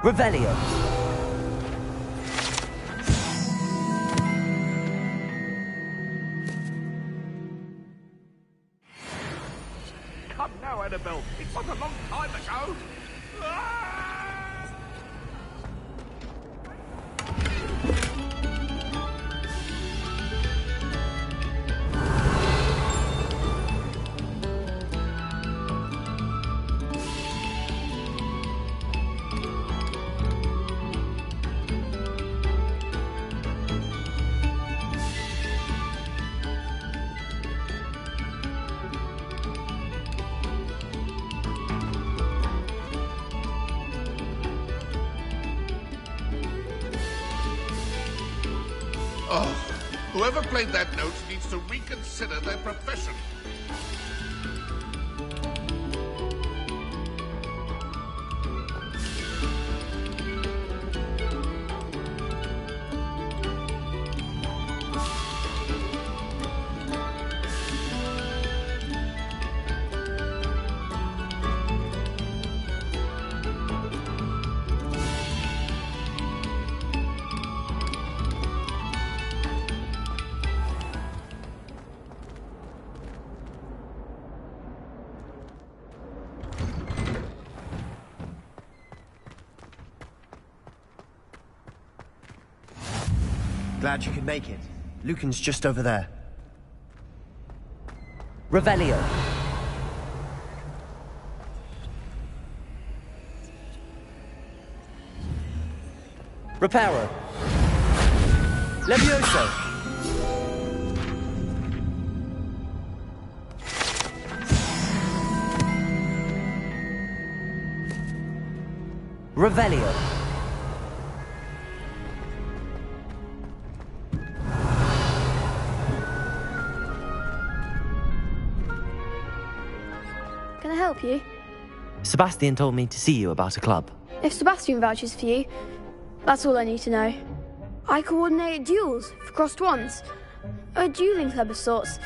Revelio. Come now, Annabelle. It was a long time ago. Oh, whoever played that note needs to reconsider their profession. Glad you could make it. Lucan's just over there. Revelio. Reparo. Levioso. Revelio. Can I help you? Sebastian told me to see you about a club. If Sebastian vouches for you, that's all I need to know. I coordinate duels for crossed wands. A dueling club of sorts.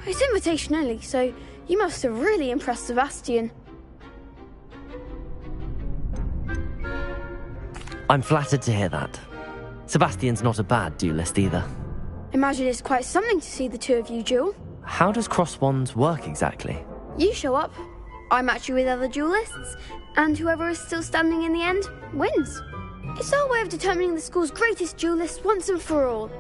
It's invitation only, so you must have really impressed Sebastian. I'm flattered to hear that. Sebastian's not a bad duelist either. Imagine it's quite something to see the two of you duel. How does cross wands work exactly? You show up, I match you with other duelists, and whoever is still standing in the end wins. It's our way of determining the school's greatest duelist once and for all.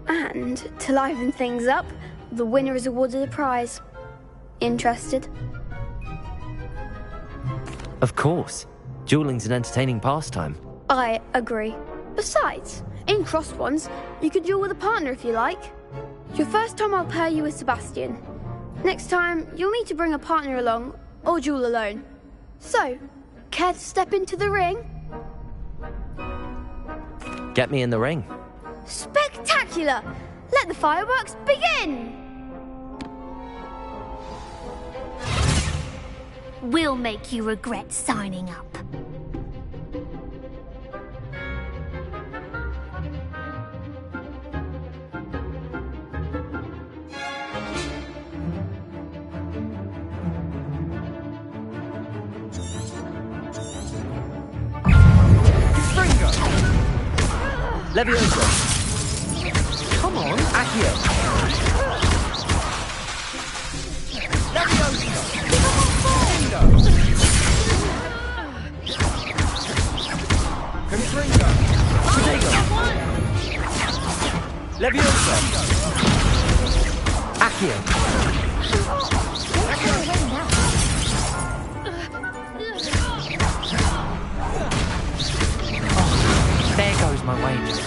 And to liven things up, the winner is awarded a prize. Interested? Of course. Dueling's an entertaining pastime. I agree. Besides, in crossed wands, you can duel with a partner if you like. Your first time I'll pair you with Sebastian. Next time, you'll need to bring a partner along, or duel alone. So, care to step into the ring? Get me in the ring. Spectacular! Let the fireworks begin! We'll make you regret signing up. Levioso. Come on, Accio. Levioso. Confringo. Potato. Levioso. Accio. There goes my wager.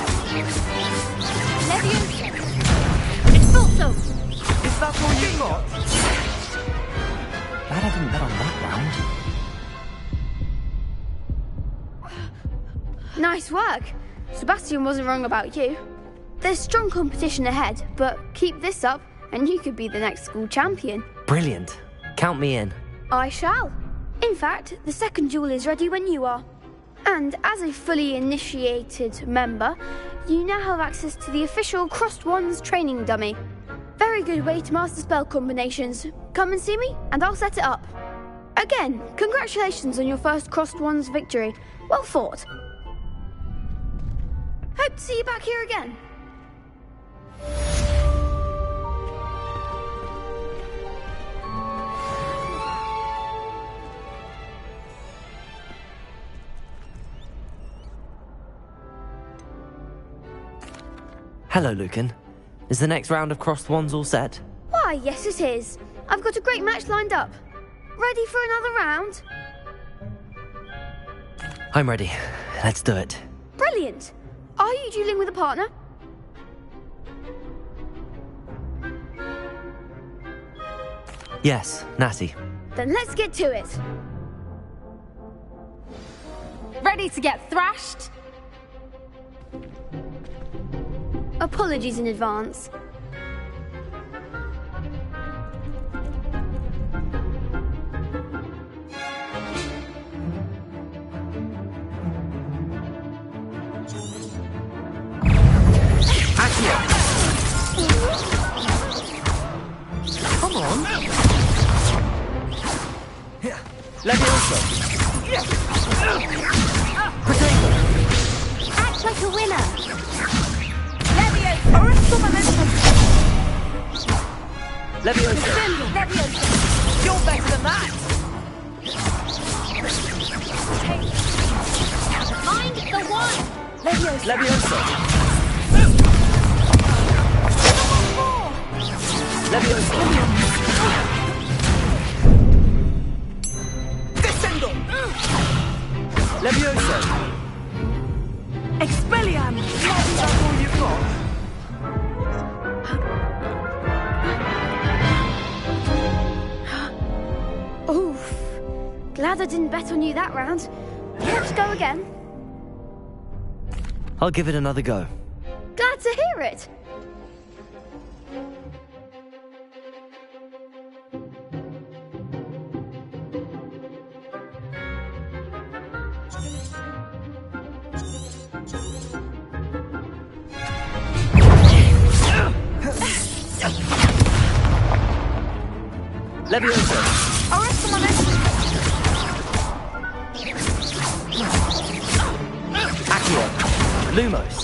Levioso! Expulso! Is that all you got? Glad I didn't bet on that round. Nice work. Sebastian wasn't wrong about you. There's strong competition ahead, but keep this up and you could be the next school champion. Brilliant. Count me in. I shall. In fact, the second duel is ready when you are. And as a fully initiated member, you now have access to the official Crossed Wands training dummy. Very good way to master spell combinations. Come and see me, and I'll set it up. Again, congratulations on your first Crossed Wands victory. Well fought. Hope to see you back here again. Hello, Lucan. Is the next round of Crossed Wands all set? Why, yes it is. I've got a great match lined up. Ready for another round? I'm ready. Let's do it. Brilliant. Are you dueling with a partner? Yes, Natty. Then let's get to it. Ready to get thrashed? Apologies in advance. Come on. Levioso. Potato. Act like a winner. Levioso. Arrest momentum. Levioso. Levioso. You're better than that. Mind the one. Levioso. Levioso. Descendo! Levioso! Expelliarm! That's all you've got? Oof. Glad I didn't bet on you that round. You want to go again? I'll give it another go. Glad to hear it. Levioso! I'll rest on my list. Accio! Lumos!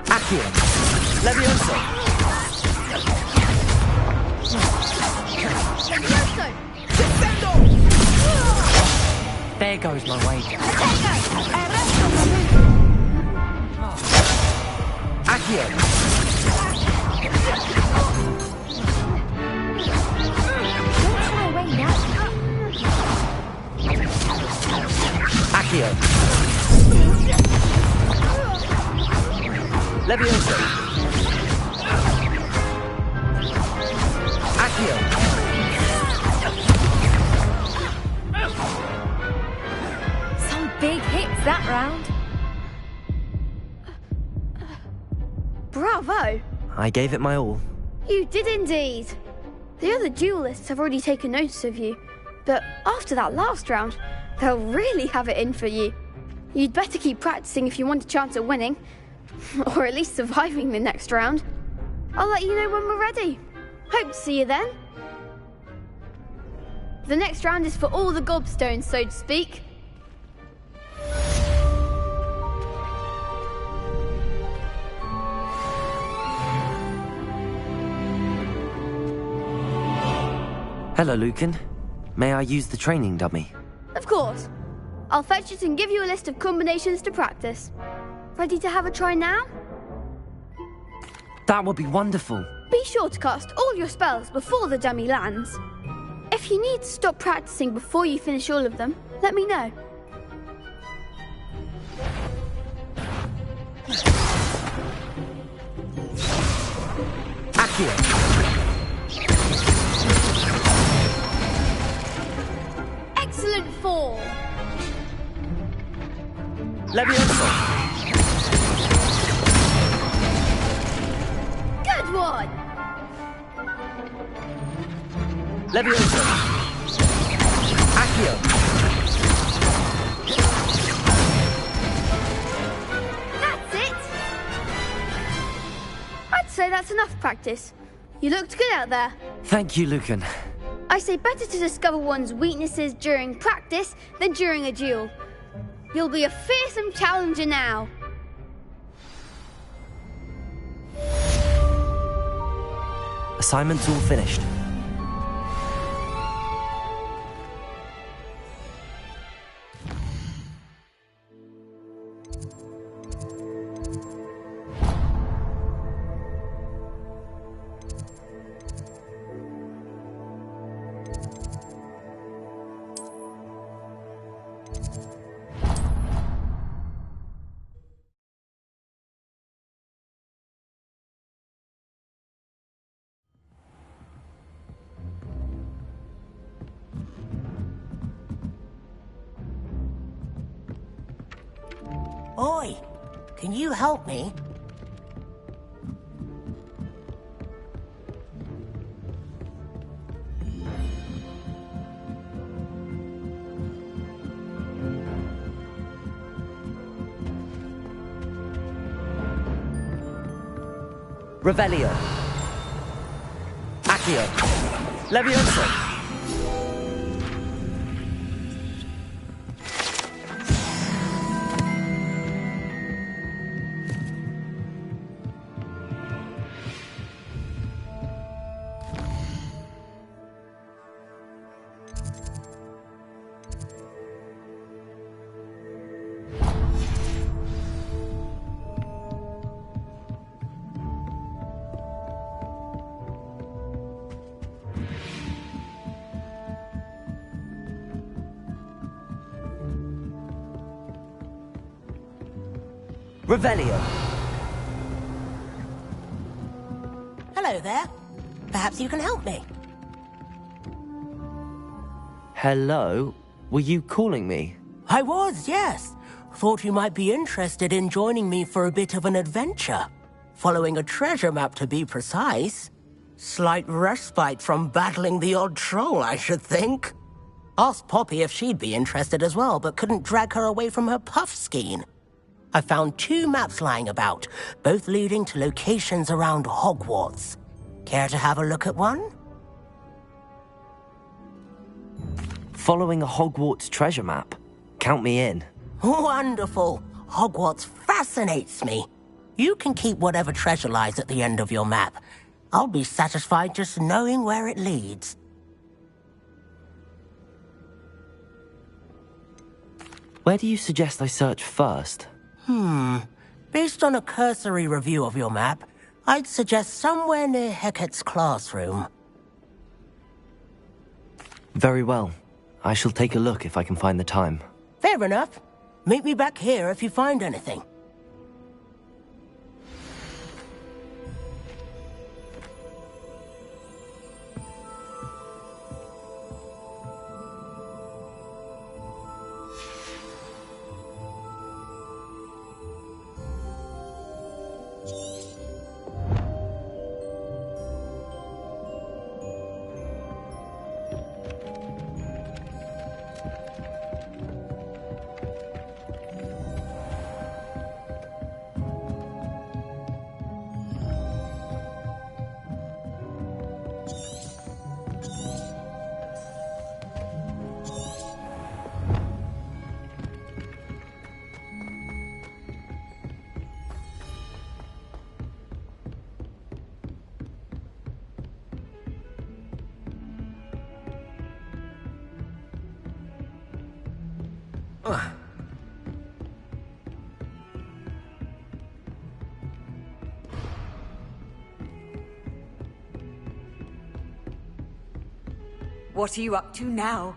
Accio! Levioso! Levioso! Descendo! There goes my wager. Accio! Accio! Levioso! Accio! Some big hits that round. Bravo! I gave it my all. You did indeed. The other duelists have already taken notice of you, but after that last round, they'll really have it in for you. You'd better keep practicing if you want a chance at winning, or at least surviving the next round. I'll let you know when we're ready. Hope to see you then. The next round is for all the gobstones, so to speak. Hello, Lucan. May I use the training dummy? Of course. I'll fetch it and give you a list of combinations to practice. Ready to have a try now? That would be wonderful. Be sure to cast all your spells before the dummy lands. If you need to stop practicing before you finish all of them, let me know. Accio! Excellent fall! Levioso! Good one! Levioso! Accio! That's it! I'd say that's enough practice. You looked good out there. Thank you, Lucan. I say better to discover one's weaknesses during practice than during a duel. You'll be a fearsome challenger now. Assignment's all finished. Oi, can you help me? Revelio. Accio. Levioso. Revelio. Hello there. Perhaps you can help me. Hello? Were you calling me? I was, yes. Thought you might be interested in joining me for a bit of an adventure. Following a treasure map, to be precise. Slight respite from battling the odd troll, I should think. Asked Poppy if she'd be interested as well, but couldn't drag her away from her puff skein. I found 2 maps lying about, both leading to locations around Hogwarts. Care to have a look at one? Following a Hogwarts treasure map. Count me in. Wonderful. Hogwarts fascinates me. You can keep whatever treasure lies at the end of your map. I'll be satisfied just knowing where it leads. Where do you suggest I search first? Based on a cursory review of your map, I'd suggest somewhere near Hecat's classroom. Very well. I shall take a look if I can find the time. Fair enough. Meet me back here if you find anything. What are you up to now?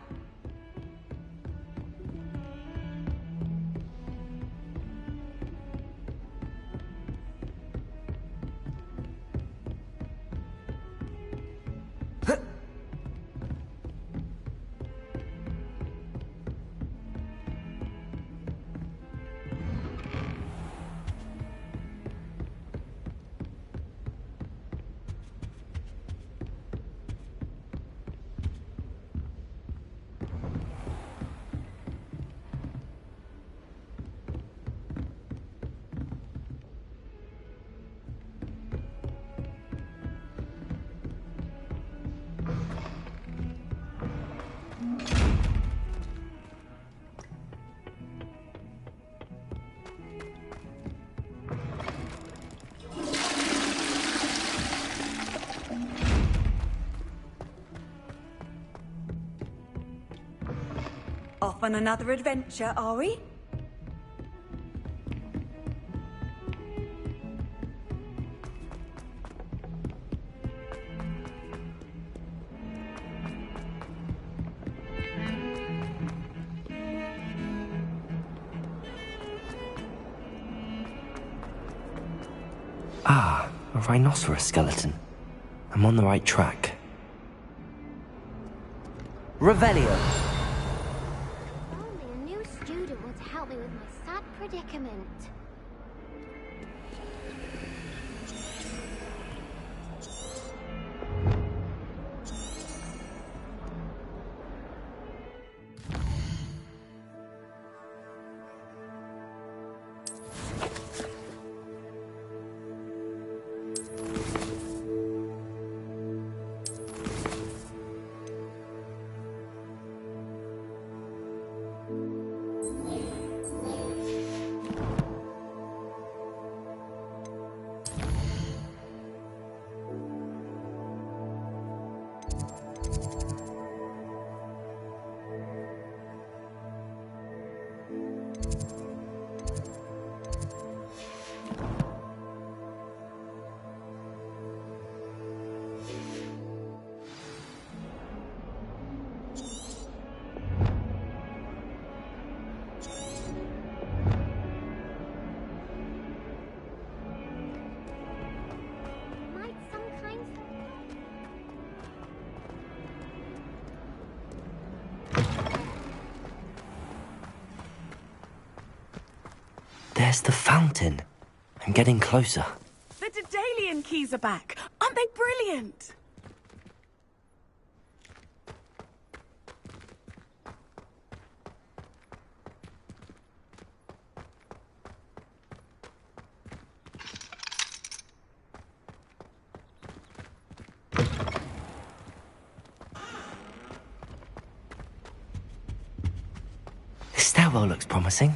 Off on another adventure, are we? Ah, a rhinoceros skeleton. I'm on the right track. Revelio. Only a new student would help me with my sad predicament. There's the fountain. I'm getting closer. The Daedalian keys are back. Aren't they brilliant? This stairwell looks promising.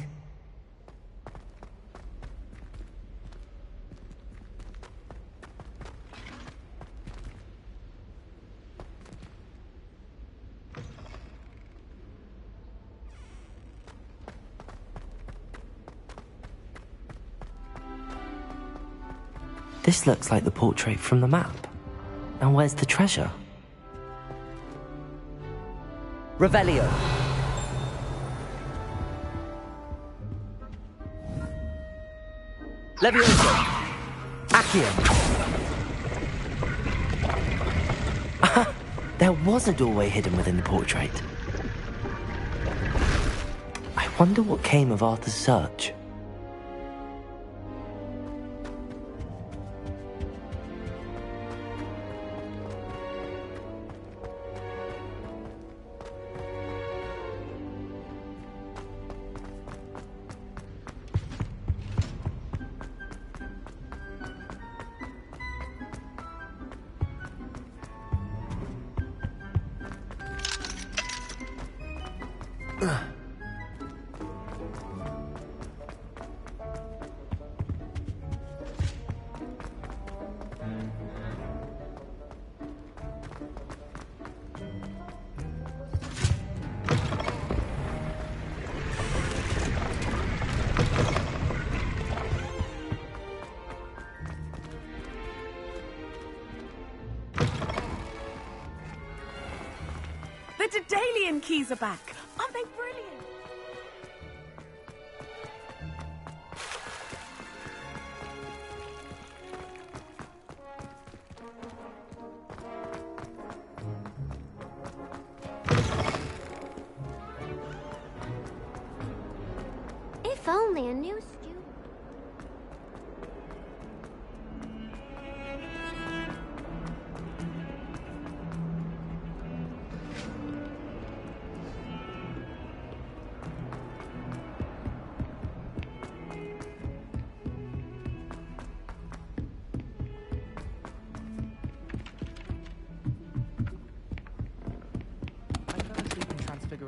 This looks like the portrait from the map. And where's the treasure? Revelio. Levioso. Accio. There was a doorway hidden within the portrait. I wonder what came of Arthur's search. The Daedalian keys are back. Aren't they brilliant? If only a new student.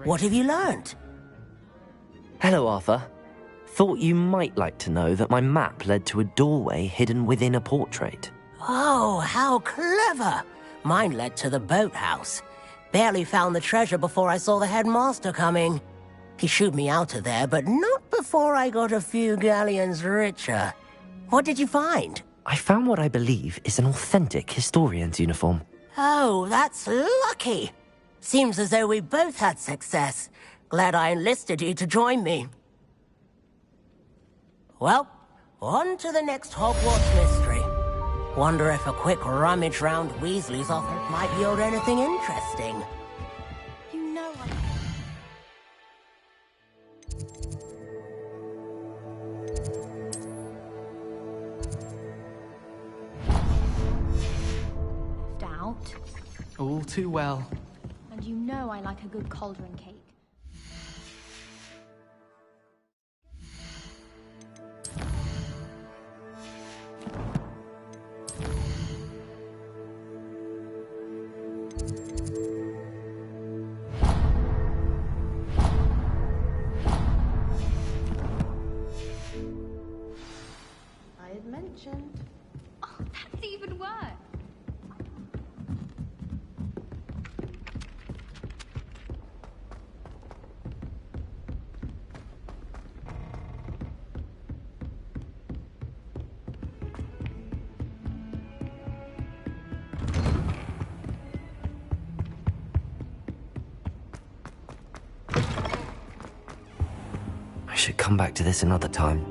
What have you learned? Hello, Arthur. Thought you might like to know that my map led to a doorway hidden within a portrait. Oh, how clever! Mine led to the boathouse. Barely found the treasure before I saw the headmaster coming. He shooed me out of there, but not before I got a few galleons richer. What did you find? I found what I believe is an authentic historian's uniform. Oh, that's lucky. Seems as though we both had success. Glad I enlisted you to join me. Well, on to the next Hogwarts mystery. Wonder if a quick rummage round Weasley's office might yield anything interesting. You know Out. All too well. And you know I like a good cauldron cake. I had mentioned. Oh, that's even worse. I should come back to this another time.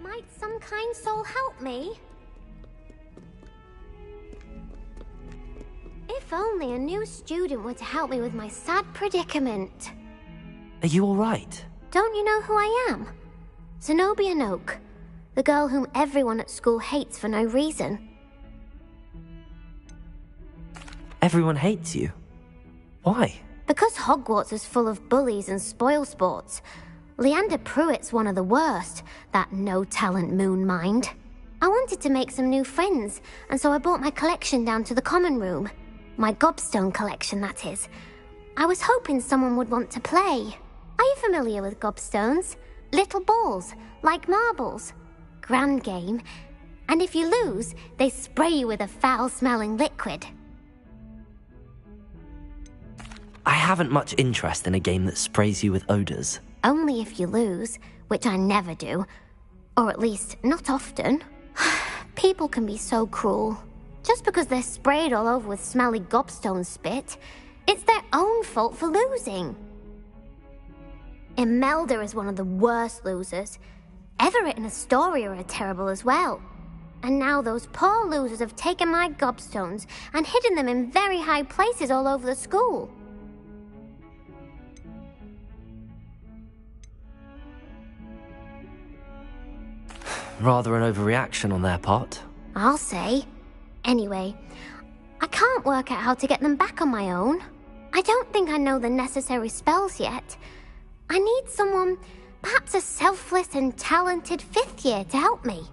Might some kind soul help me? If only a new student were to help me with my sad predicament. Are you alright? Don't you know who I am? Zenobia Noak, the girl whom everyone at school hates for no reason. Everyone hates you. Why? Because Hogwarts is full of bullies and spoilsports. Leander Pruitt's one of the worst, that no-talent moon mind. I wanted to make some new friends, and so I brought my collection down to the common room. My gobstone collection, that is. I was hoping someone would want to play. Are you familiar with gobstones? Little balls, like marbles. Grand game. And if you lose, they spray you with a foul-smelling liquid. I haven't much interest in a game that sprays you with odours. Only if you lose, which I never do. Or at least, not often. People can be so cruel. Just because they're sprayed all over with smelly gobstone spit, it's their own fault for losing. Imelda is one of the worst losers. Everett and Astoria are terrible as well. And now those poor losers have taken my gobstones and hidden them in very high places all over the school. Rather an overreaction on their part. I'll say. Anyway, I can't work out how to get them back on my own. I don't think I know the necessary spells yet. I need someone, perhaps a selfless and talented 5th year to help me.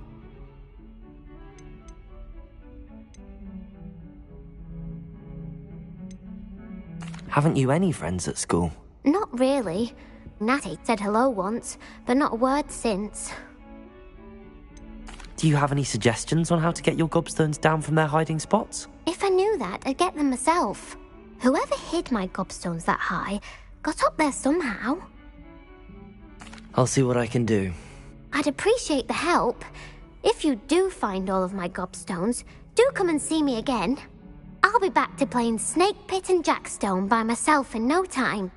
Haven't you any friends at school? Not really. Natty said hello once, but not a word since. Do you have any suggestions on how to get your gobstones down from their hiding spots? If I knew that, I'd get them myself. Whoever hid my gobstones that high got up there somehow. I'll see what I can do. I'd appreciate the help. If you do find all of my gobstones, do come and see me again. I'll be back to playing Snake Pit and Jackstone by myself in no time.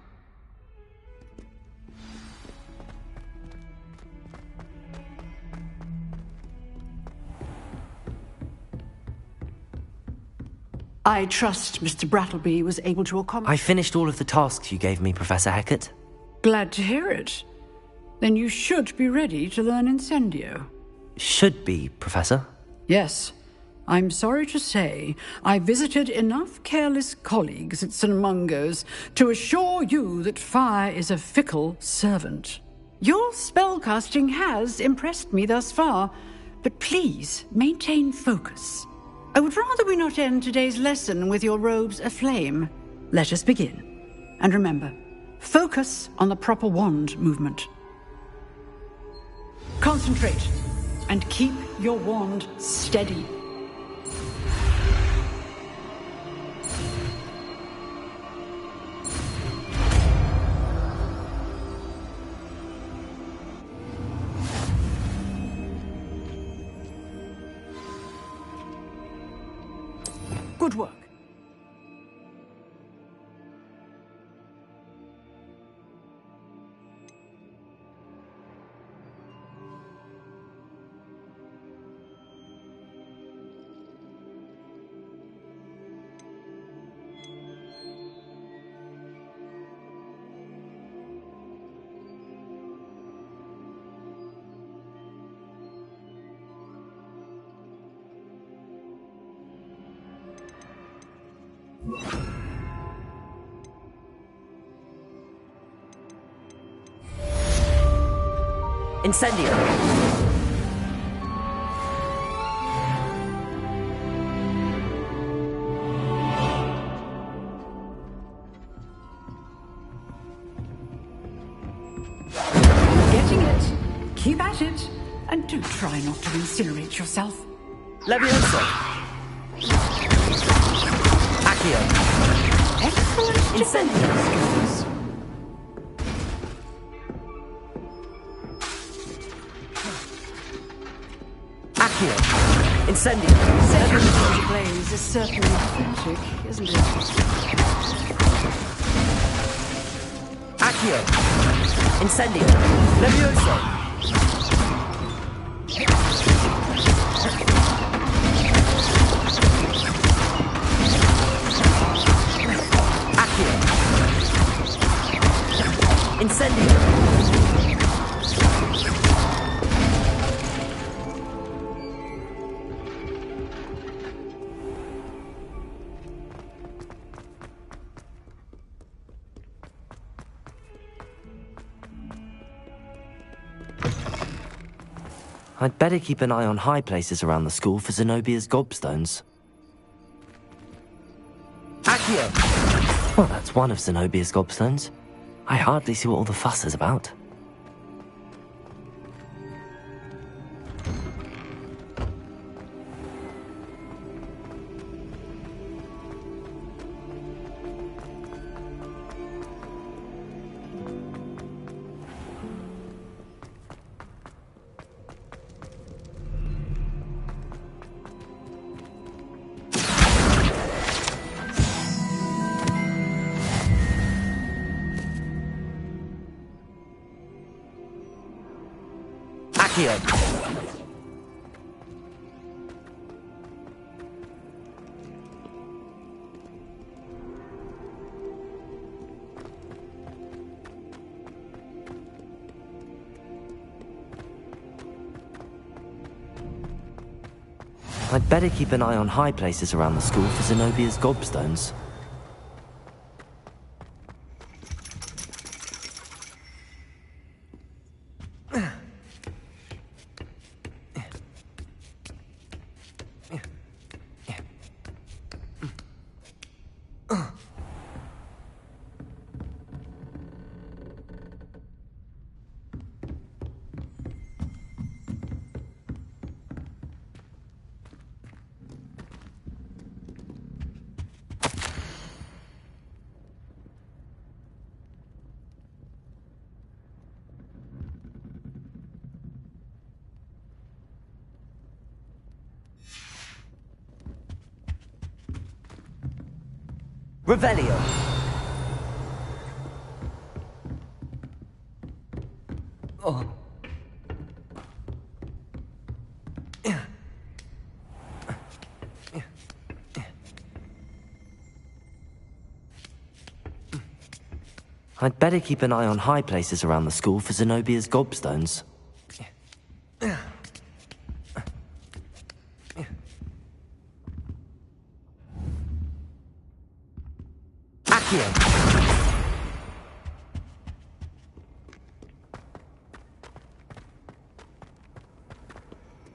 I trust Mr. Brattleby was able to accommodate... I finished all of the tasks you gave me, Professor Hecat. Glad to hear it. Then you should be ready to learn Incendio. Should be, Professor. Yes. I'm sorry to say, I visited enough careless colleagues at St. Mungo's to assure you that fire is a fickle servant. Your spellcasting has impressed me thus far, but please maintain focus. I would rather we not end today's lesson with your robes aflame. Let us begin. And remember, focus on the proper wand movement. Concentrate, and keep your wand steady. Good work. Incendio! Getting it. Keep at it. And do try not to incinerate yourself. Levioso! Accio! Excellent Incendio! skills. Incendio! Second blaze is certainly pathetic, isn't it? Accio! Incendio! Levioso! Incendio! I'd better keep an eye on high places around the school for Zenobia's gobstones. Accio! Well, that's one of Zenobia's gobstones. I hardly see what all the fuss is about. I'd better keep an eye on high places around the school for Zenobia's gobstones. Revelio! Oh. I'd better keep an eye on high places around the school for Zenobia's gobstones.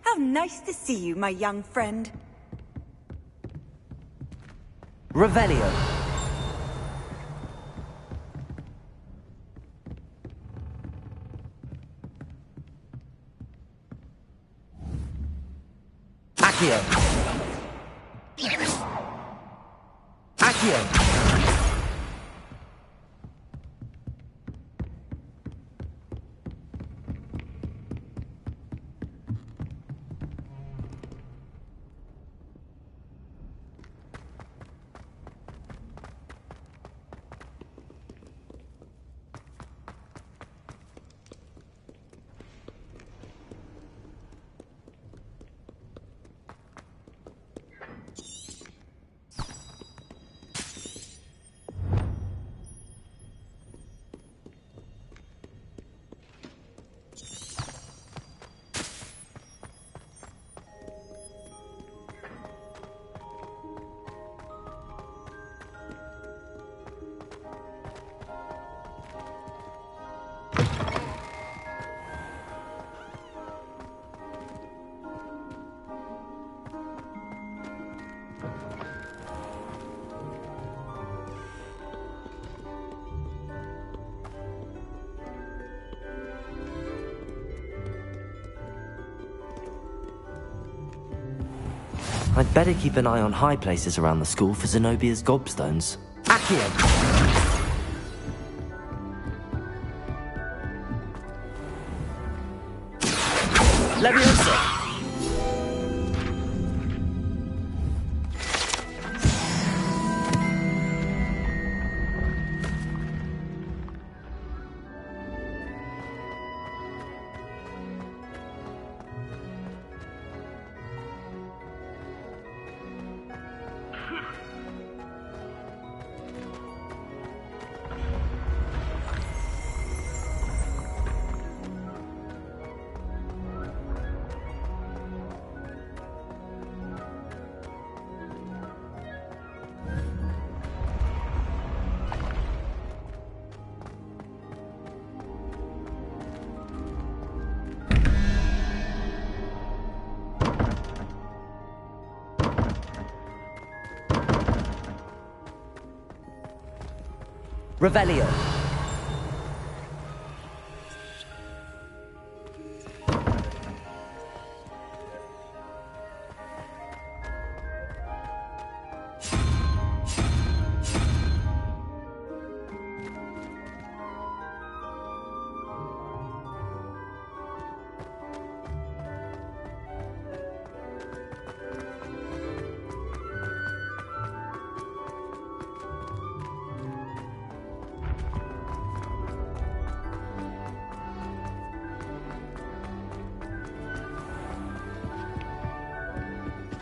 How nice to see you, my young friend. Revelio. Accio. Accio. I'd better keep an eye on high places around the school for Zenobia's gobstones. Accio! Leviosa! Revelio.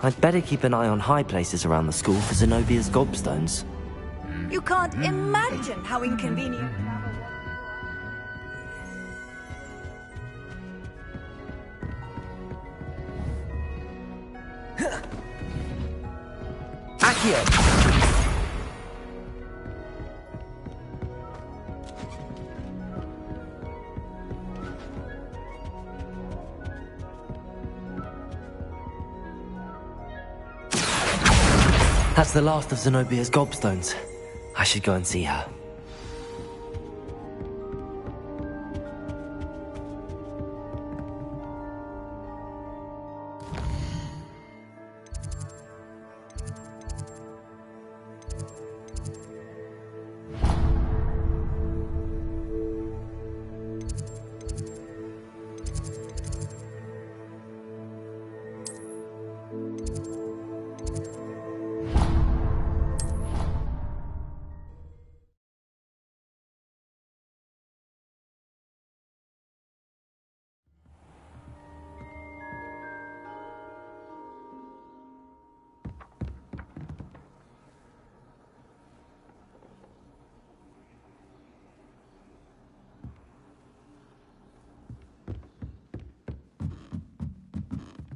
I'd better keep an eye on high places around the school for Zenobia's gobstones. You can't imagine how inconvenient. Accio! That's the last of Zenobia's gobstones. I should go and see her.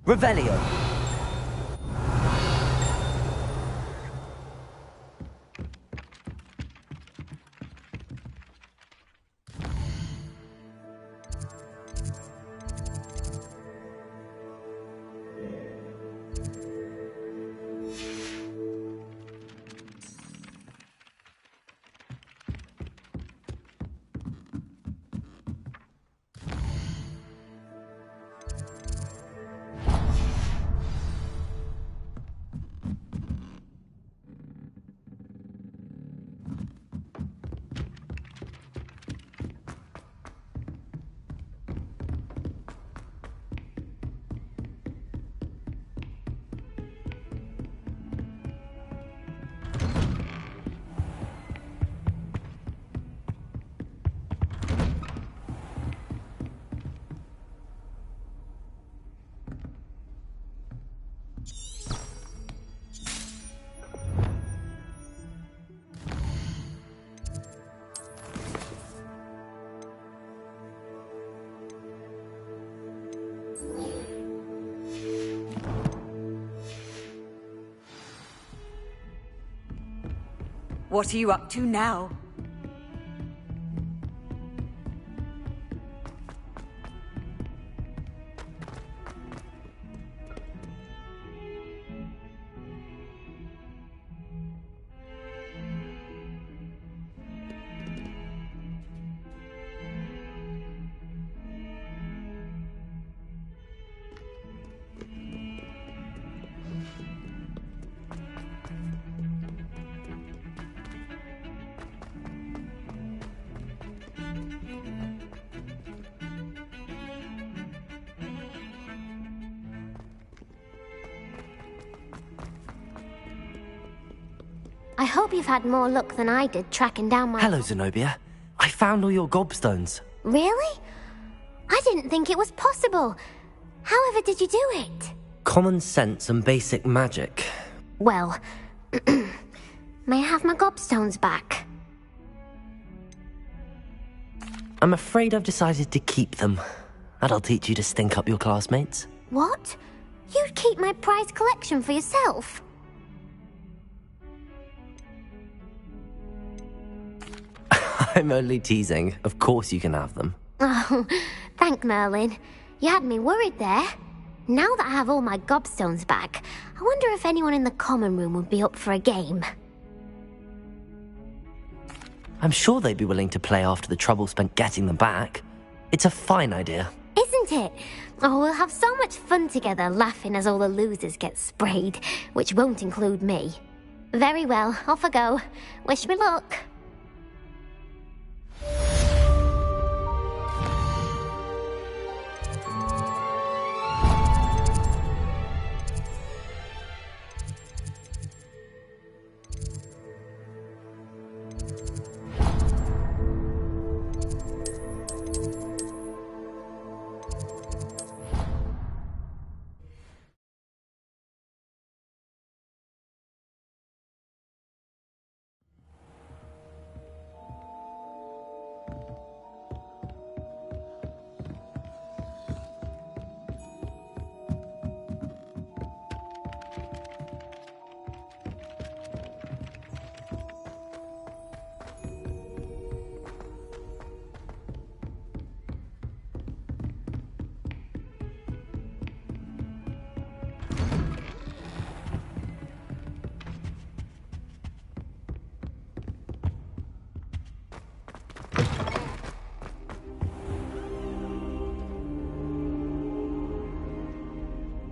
Revelio. What are you up to now? I hope you've had more luck than I did tracking down my... Hello, Zenobia. I found all your gobstones. Really? I didn't think it was possible. However did you do it? Common sense and basic magic. Well, may I have my gobstones back? I'm afraid I've decided to keep them. That'll teach you to stink up your classmates. What? You'd keep my prized collection for yourself? I'm only teasing. Of course you can have them. Oh, thank Merlin. You had me worried there. Now that I have all my gobstones back, I wonder if anyone in the common room would be up for a game. I'm sure they'd be willing to play after the trouble spent getting them back. It's a fine idea. Isn't it? Oh, we'll have so much fun together, laughing as all the losers get sprayed, which won't include me. Very well, off I go. Wish me luck.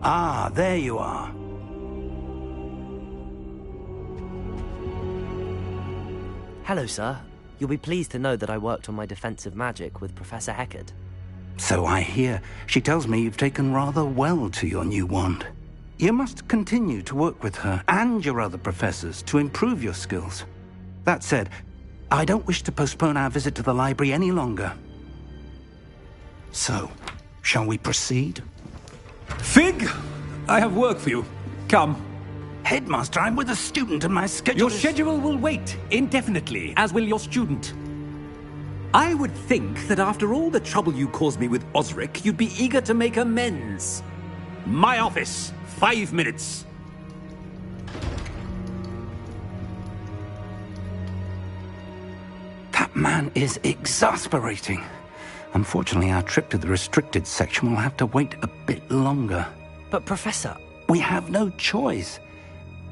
Ah, there you are. Hello, sir. You'll be pleased to know that I worked on my defensive magic with Professor Heckard. So I hear. She tells me you've taken rather well to your new wand. You must continue to work with her and your other professors to improve your skills. That said, I don't wish to postpone our visit to the library any longer. So, shall we proceed? Fig! I have work for you. Come. Headmaster, I'm with a student and my schedule Your schedule will wait indefinitely, as will your student. I would think that after all the trouble you caused me with Osric, you'd be eager to make amends. My office, 5 minutes. That man is exasperating. Unfortunately, our trip to the restricted section will have to wait a bit longer. But, Professor... We have no choice.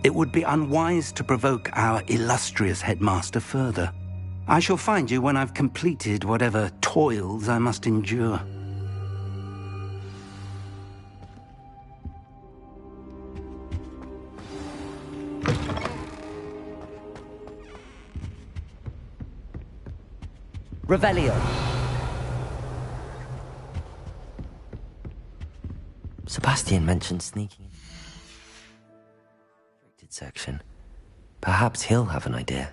It would be unwise to provoke our illustrious headmaster further. I shall find you when I've completed whatever toils I must endure. Revelio. Sebastian mentioned sneaking in the restricted section. Perhaps he'll have an idea.